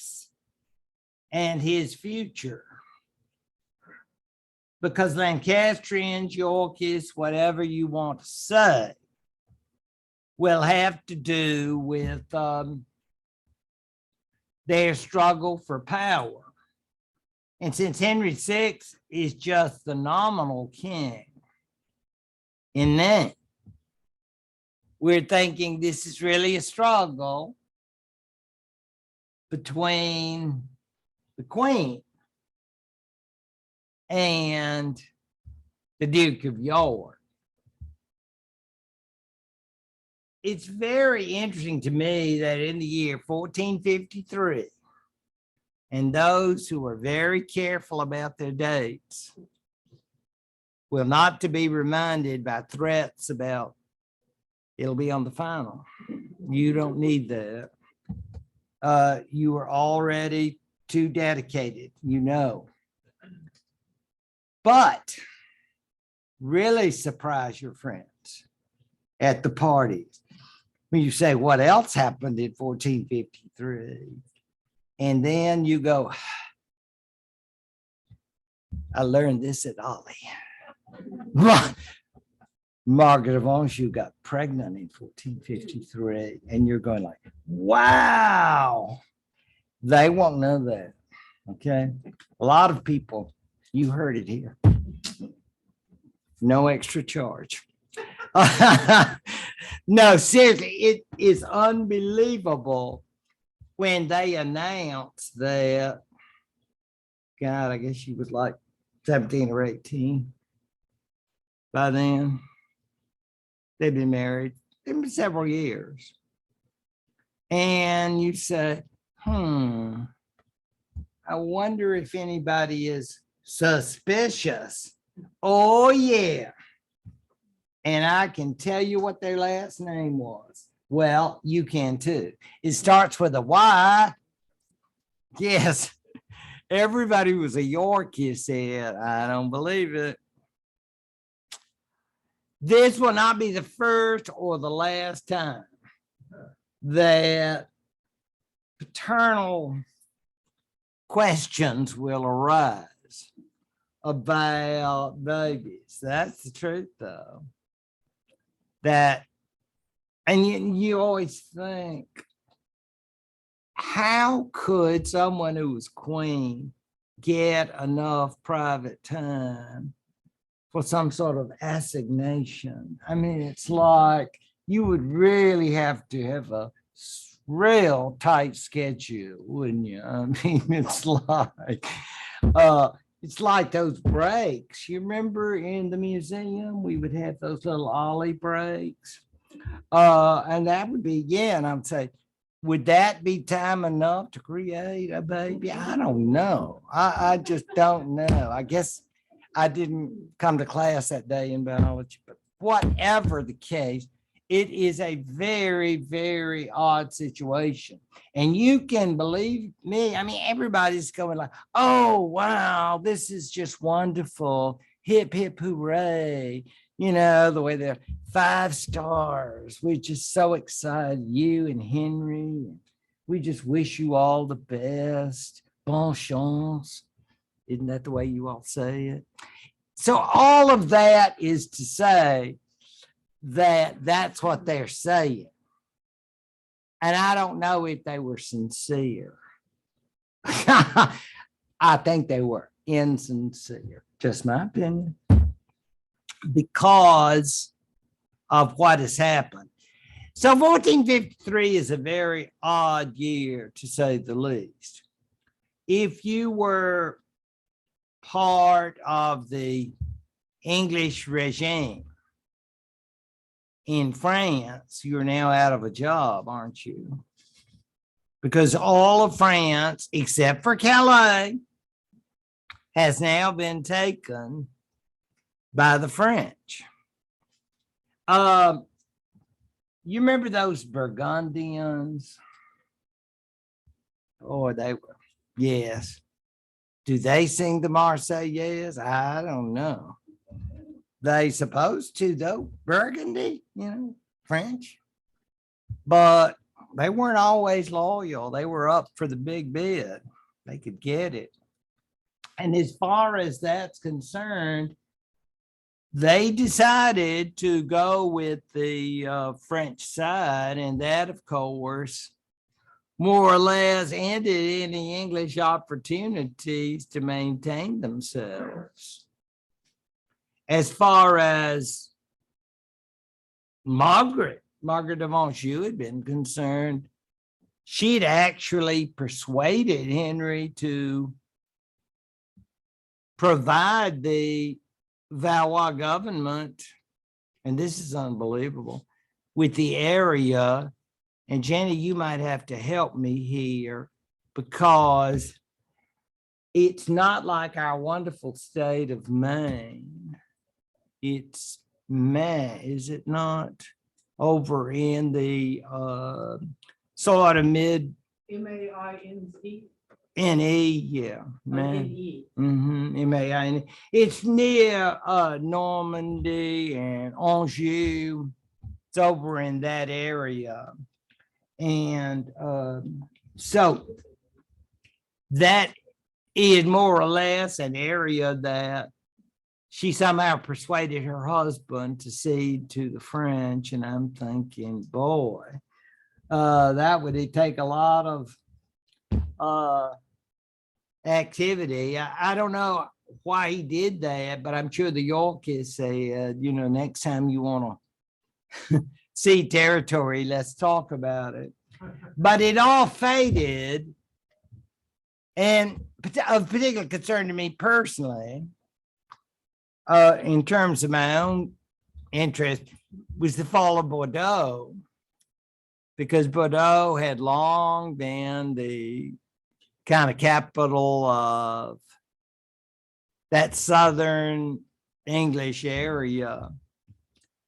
and his future. Because Lancastrians, Yorkists, whatever you want to say, will have to do with their struggle for power. And since Henry VI is just the nominal king in name, we're thinking this is really a struggle between the Queen and the Duke of York. It's very interesting to me that in the year 1453, and those who are very careful about their dates will not to be reminded by threats about it'll be on the final. You don't need that. you were already too dedicated, but really surprise your friends at the parties. When you say, what else happened in 1453? And then you go, I learned this at Ollie. Margaret of Anjou got pregnant in 1453. And you're going like, wow. They won't know that. Okay. A lot of people, you heard it here. No extra charge. No, seriously, it is unbelievable when they announced that, God, I guess she was like 17 or 18 by then. They'd been married. It's been several years. And you say, I wonder if anybody is suspicious. Oh, yeah. And I can tell you what their last name was. Well, you can too. It starts with a Y. Yes. Everybody who was a Yorkie said, I don't believe it. This will not be the first or the last time that paternal questions will arise about babies. That's the truth, though. That, and you always think, how could someone who was queen get enough private time for some sort of assignation? I mean, it's like you would really have to have a real tight schedule, wouldn't you? I mean, it's like those breaks. You remember in the museum, we would have those little ollie breaks. And that would be, and I would say, would that be time enough to create a baby? I don't know. I just don't know. I guess I didn't come to class that day in biology, but whatever the case, it is a very, very odd situation. And you can believe me. I mean, everybody's going like, oh, wow, this is just wonderful. Hip, hip, hooray. The way they're 5 stars. We're just so excited, you and Henry. We just wish you all the best. Bon chance. Isn't that the way you all say it? So all of that is to say that that's what they're saying. And I don't know if they were sincere. I think they were insincere, just my opinion, because of what has happened. So 1453 is a very odd year, to say the least. If you were part of the English regime in France, you're now out of a job, aren't you? Because all of France, except for Calais, has now been taken by the French. You remember those Burgundians? Oh, they were, yes. Do they sing the Marseillaise? I don't know. They supposed to, though. Burgundy, French. But they weren't always loyal. They were up for the big bid. They could get it. And as far as that's concerned, they decided to go with the French side. And that, of course, more or less ended any English opportunities to maintain themselves. As far as Margaret of Anjou had been concerned, she'd actually persuaded Henry to provide the Valois government, and this is unbelievable, with the area. And Jenny, you might have to help me here, because it's not like our wonderful state of Maine. It's Maine, is it not? Over in the sort of M-A-I-N-Z. N-E, yeah, man. N-E. M-A-I-N. It's near Normandy and Anjou. It's over in that area. And so that is more or less an area that she somehow persuaded her husband to cede to the French. And I'm thinking, boy, that would take a lot of activity. I don't know why he did that, but I'm sure the Yorkists said, next time you want to see territory, let's talk about it. But it all faded. And of particular concern to me personally, in terms of my own interest, was the fall of Bordeaux, because Bordeaux had long been the kind of capital of that southern English area.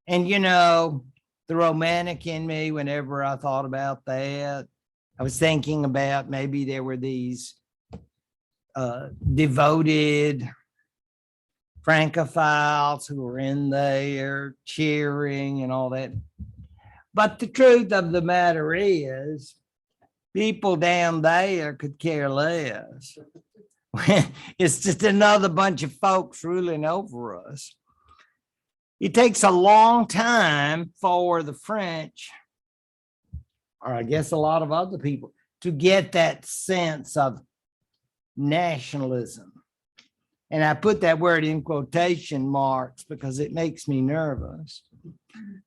And, the romantic in me, whenever I thought about that, I was thinking about maybe there were these devoted Francophiles who were in there cheering and all that. But the truth of the matter is, people down there could care less. It's just another bunch of folks ruling over us. It takes a long time for the French, or I guess a lot of other people, to get that sense of nationalism. And I put that word in quotation marks because it makes me nervous,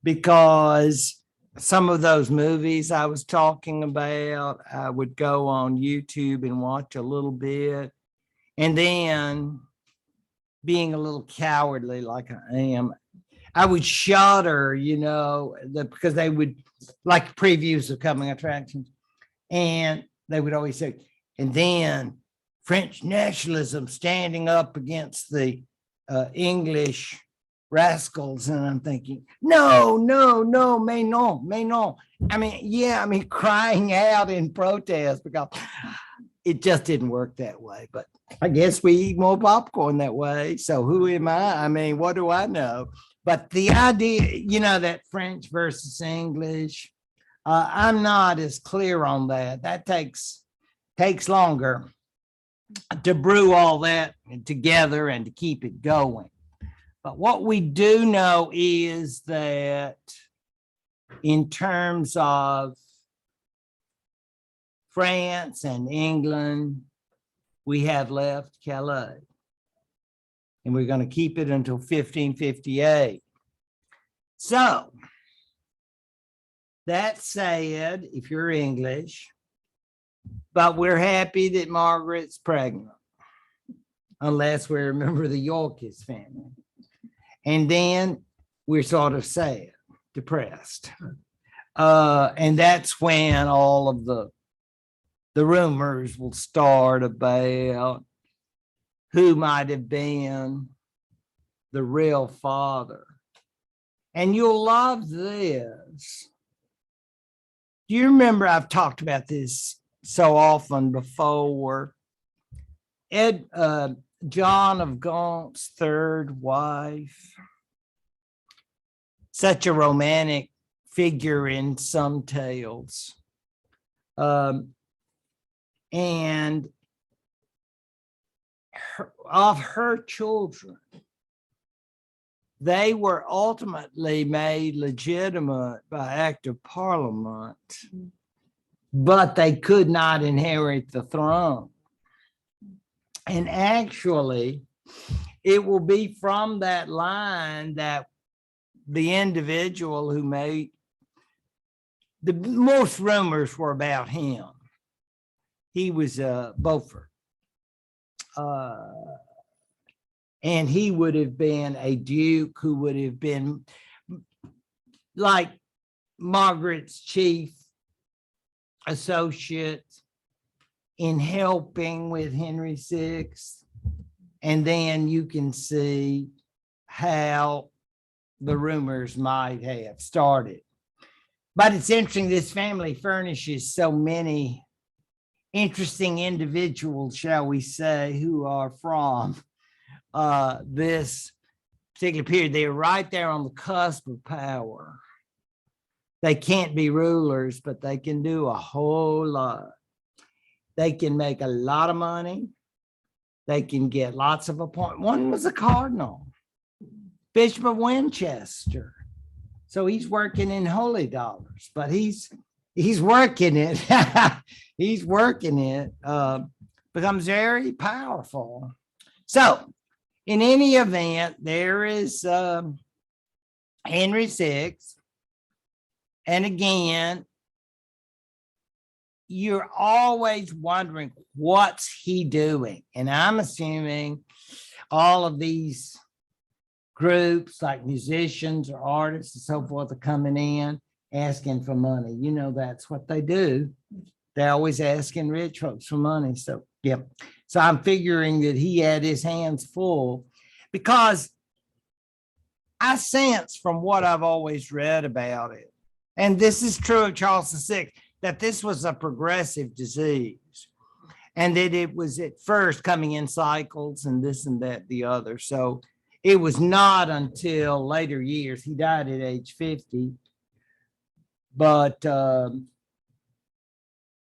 because some of those movies I was talking about, I would go on YouTube and watch a little bit. And then, being a little cowardly like I am, I would shudder, because they would, like previews of coming attractions. And they would always say, and then French nationalism standing up against the English rascals. And I'm thinking, no, mais non. Crying out in protest, because it just didn't work that way. But I guess we eat more popcorn that way. So who am I? What do I know? But the idea, that French versus English, I'm not as clear on that. That takes longer to brew all that together and to keep it going. But what we do know is that in terms of France and England, we have left Calais. And we're going to keep it until 1558. So, that said, if you're English, but we're happy that Margaret's pregnant, unless we remember the Yorkist family. And then we're sort of sad, depressed. And that's when all of the rumors will start about who might have been the real father. And you'll love this. Do you remember, I've talked about this so often before, John of Gaunt's third wife, such a romantic figure in some tales. And of her children, they were ultimately made legitimate by act of parliament, but they could not inherit the throne. And actually, it will be from that line that the individual who made the most rumors were about him. He was Beaufort. And he would have been a duke who would have been like Margaret's chief associate in helping with Henry VI. And then you can see how the rumors might have started. But it's interesting, this family furnishes so many interesting individuals, shall we say, who are from this particular period. They're right there on the cusp of power. They can't be rulers, but they can do a whole lot. They can make a lot of money. They can get lots of appointments. One was a cardinal, Bishop of Winchester. So he's working in holy dollars, but he's working it. He's working it. Becomes very powerful. So in any event, there is Henry VI. And again, you're always wondering, what's he doing? And I'm assuming all of these groups like musicians or artists and so forth are coming in asking for money. You know, that's what they do. They're always asking rich folks for money. So, yeah. So I'm figuring that he had his hands full, because I sense from what I've always read about it, and this is true of Charles VI, that this was a progressive disease and that it was at first coming in cycles and this and that, the other. So it was not until later years, he died at age 50, but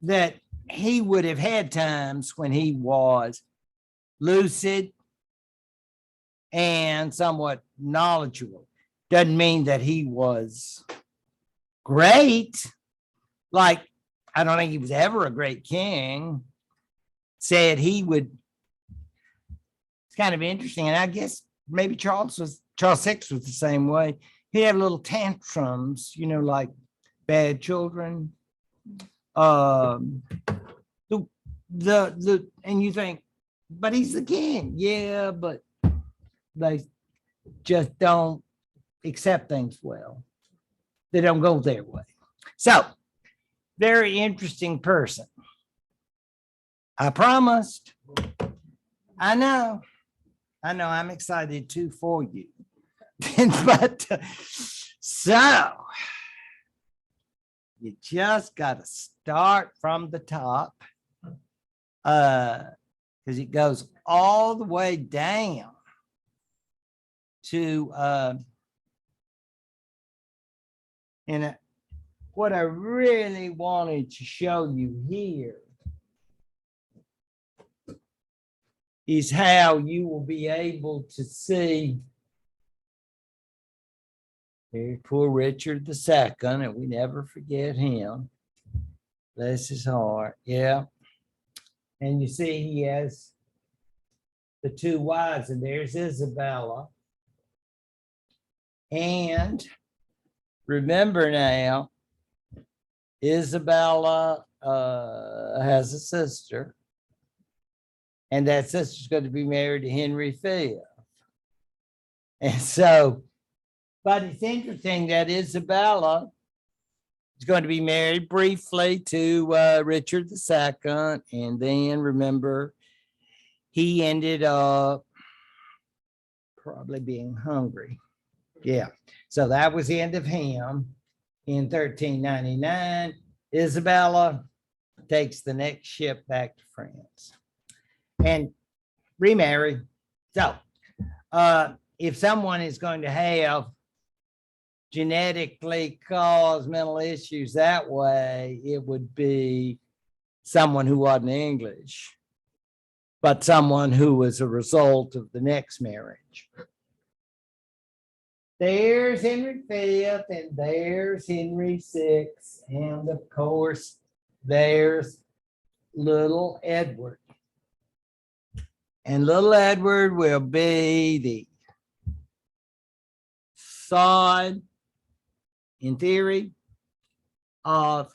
that he would have had times when he was lucid and somewhat knowledgeable. Doesn't mean that he was great. Like, I don't think he was ever a great king. Said he would. It's kind of interesting. And I guess maybe Charles VI was the same way. He'd have little tantrums, you know, like bad children. And you think, but he's the king. Yeah, but they just don't accept things well. They don't go their way. So, very interesting person. I promised. I know, I'm excited too for you. But so you just got to start from the top, because it goes all the way down to what I really wanted to show you here is how you will be able to see poor Richard II, and we never forget him. Bless his heart. Yeah. And you see he has the two wives, and there's Isabella. And remember now, Isabella has a sister, and that sister's going to be married to Henry V. And so, but it's interesting that Isabella is going to be married briefly to Richard II. And then remember, he ended up probably being hungry. Yeah. So that was the end of him. In 1399, Isabella takes the next ship back to France and remarry. So if someone is going to have genetically caused mental issues that way, it would be someone who wasn't English, but someone who was a result of the next marriage. There's Henry V, and there's Henry VI, and of course, there's little Edward. And little Edward will be the son, in theory, of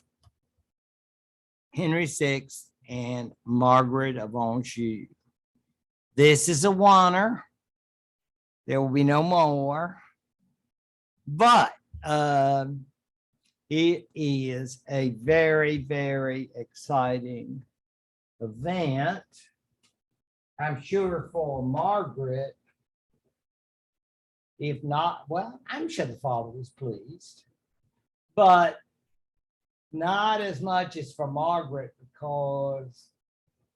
Henry VI and Margaret of Anjou. This is a oneer. There will be no more. But it is a very, very exciting event. I'm sure for Margaret, if not, well, I'm sure the father was pleased. But Not as much as for Margaret because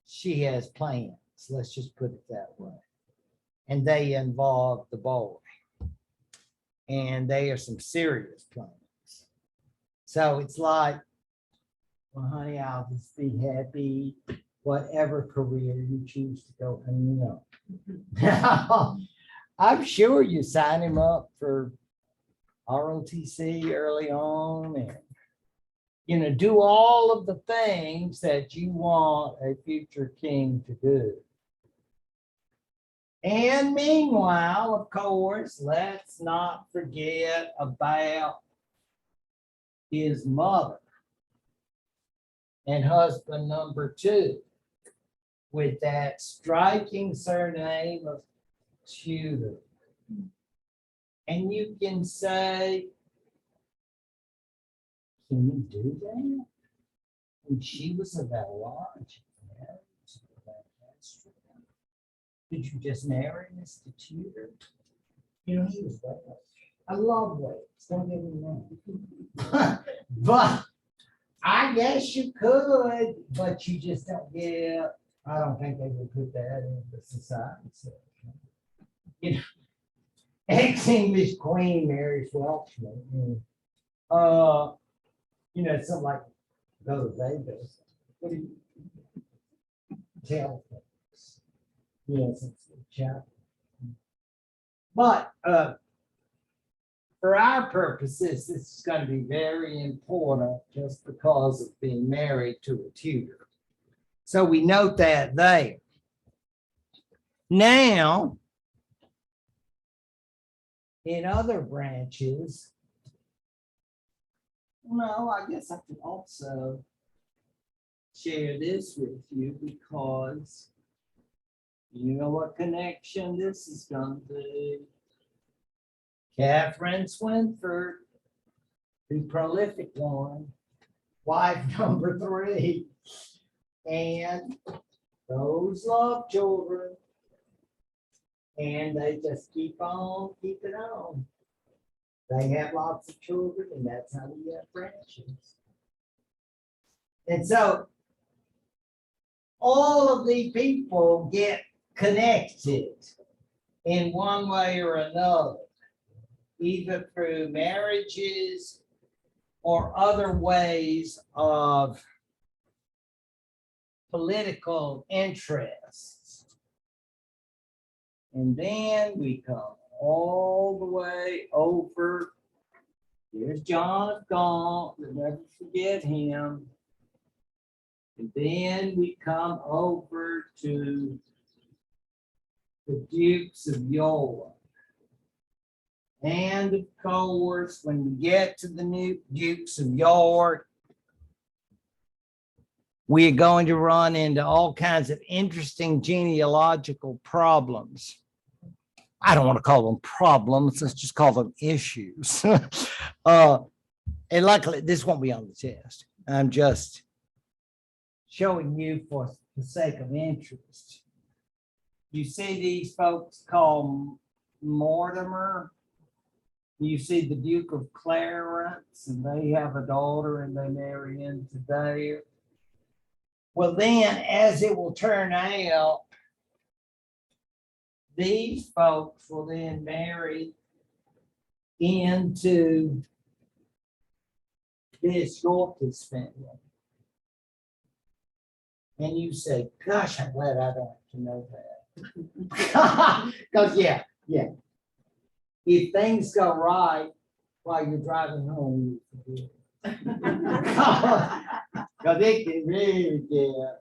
she has plans. Let's just put it that way. And they involve the boy. And they are some serious plans. So it's like, well, honey, I'll just be happy, whatever career you choose to go. And I'm sure you sign him up for ROTC early on and, do all of the things that you want a future king to do. And meanwhile, of course, let's not forget about his mother and husband number 2 with that striking surname of Tudor. And you can say, can you do that? And she was of that large. Did you just marry Mr. Tudor? He was Wales. I love Wales. Don't get me wrong. But I guess you could, but you just don't get. I don't think they would put that in the society. So, ex-English queen marries Welshman. Something like go to Vegas. What do you tell folks? Yes, it's a chapel. But for our purposes, this is going to be very important just because of being married to a Tudor. So we note that there. Now, in other branches, I guess I could also share this with you because you know what connection this is going to be. Catherine Swinford, the prolific one, wife number 3, and those love children. And they just keep on keeping on. They have lots of children, and that's how we have branches. And so all of the people get connected in one way or another, either through marriages or other ways of political interests. And then we come all the way over. Here's John of Gaunt, we'll never forget him. And then we come over to the Dukes of York. And of course, when we get to the new Dukes of York, we are going to run into all kinds of interesting genealogical problems. I don't want to call them problems, let's just call them issues. And luckily, this won't be on the test. I'm just showing you for the sake of interest. You see these folks called Mortimer. You see the Duke of Clarence, and they have a daughter and they marry into there. Well, then, as it will turn out, these folks will then marry into this Yorkist family. And you say, gosh, I'm glad I don't have to know that. Because, yeah. If things go right while you're driving home, you forget. Because it can really get.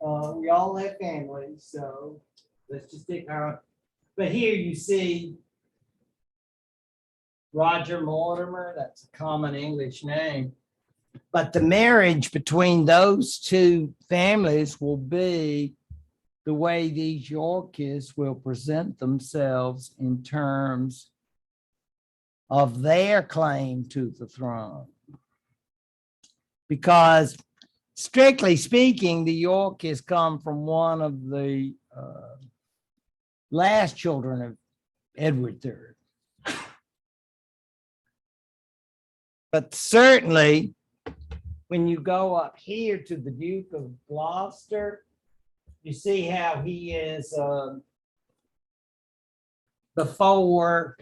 We all have families, so let's just take our. But here you see Roger Mortimer, that's a common English name. But the marriage between those two families will be the way these Yorkists will present themselves in terms of their claim to the throne. Because strictly speaking, the Yorkists come from one of the last children of Edward III. But certainly when you go up here to the Duke of Gloucester, you see how he is before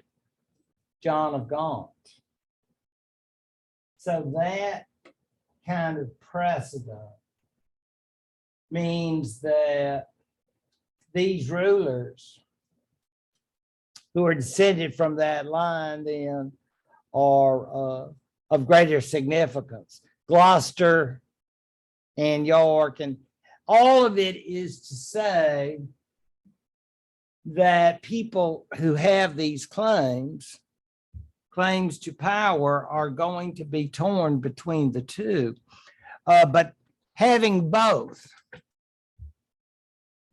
John of Gaunt. So that kind of precedent means that these rulers who are descended from that line then are of greater significance. Gloucester and York, and all of it is to say that people who have these claims to power, are going to be torn between the two. But having both,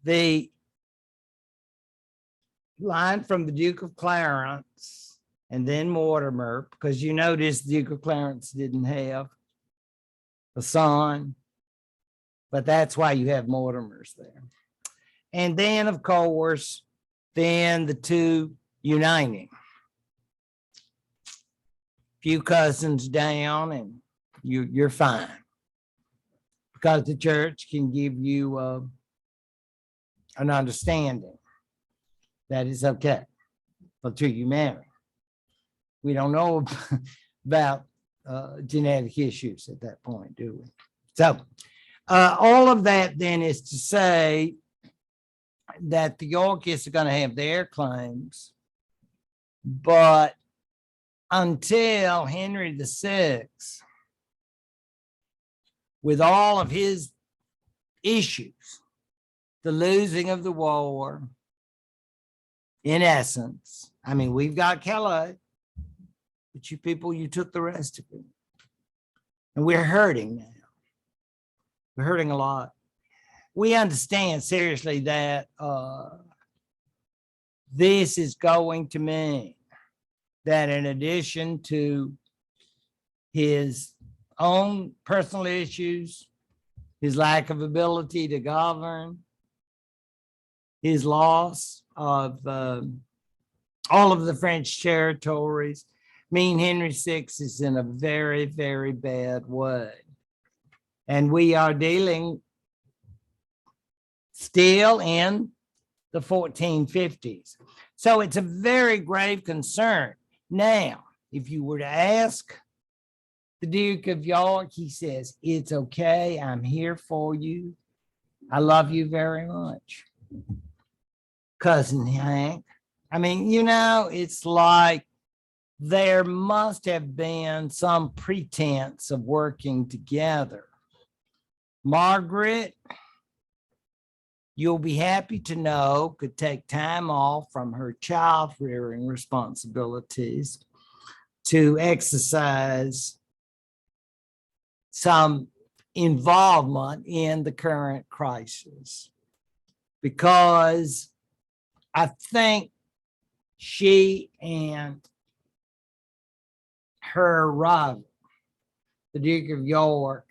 the line from the Duke of Clarence and then Mortimer, because you notice the Duke of Clarence didn't have a son, but that's why you have Mortimers there. And then, of course, then the two uniting. Few cousins down and you're fine, because the church can give you an understanding that it's okay until you marry. We don't know about genetic issues at that point, do we? So all of that then is to say that the Yorkists are going to have their claims, but until Henry VI, with all of his issues, the losing of the war, in essence, I mean, we've got Calais, but you people, you took the rest of it. And we're hurting now. We're hurting a lot. We understand seriously that this is going to mean that in addition to his own personal issues, his lack of ability to govern, his loss of all of the French territories, mean Henry VI is in a very, very bad way. And we are dealing still in the 1450s. So it's a very grave concern. Now, if you were to ask the Duke of York, he says, it's okay, I'm here for you. I love you very much, Cousin Hank. I mean, you know, it's like there must have been some pretense of working together. Margaret, you'll be happy to know, could take time off from her child rearing responsibilities to exercise some involvement in the current crisis, because I think she and her rival, the Duke of York,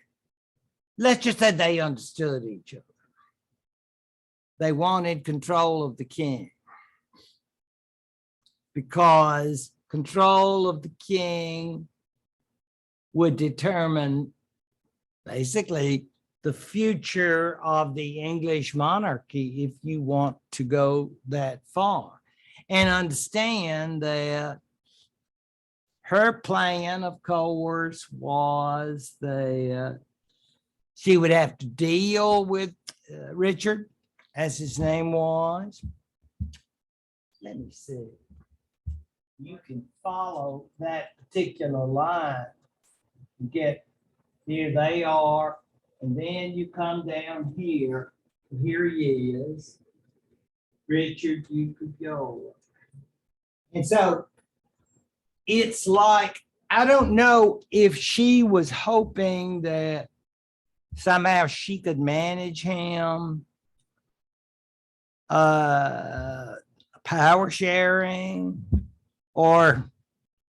let's just say they understood each other. They wanted control of the king, because control of the king would determine basically the future of the English monarchy, if you want to go that far. And understand that her plan, of course, was that she would have to deal with Richard, as his name was. Let me see. You can follow that particular line and get, here they are, and then you come down here, and here he is, Richard, Duke of York. And so it's like, I don't know if she was hoping that somehow she could manage him, power sharing, or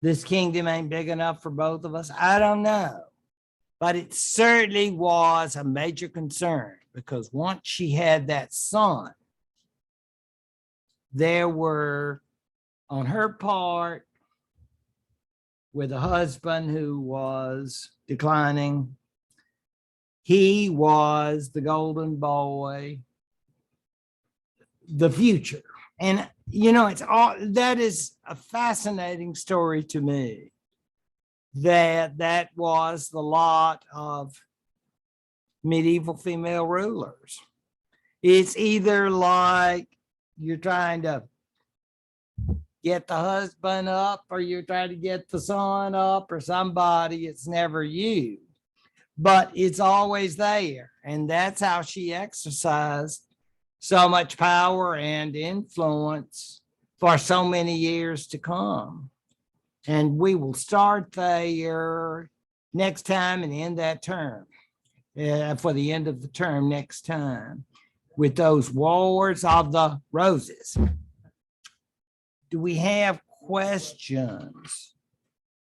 this kingdom ain't big enough for both of us. I don't know. But it certainly was a major concern, because once she had that son, there were, on her part, with a husband who was declining, He was the golden boy, the future. And, it's all that is a fascinating story to me, that was the lot of medieval female rulers. It's either like you're trying to get the husband up, or you're trying to get the son up, or somebody. It's never you, but it's always there. And that's how she exercised so much power and influence for so many years to come. And we will start there next time and end that term, for the end of the term next time, with those Wars of the Roses. Do we have questions?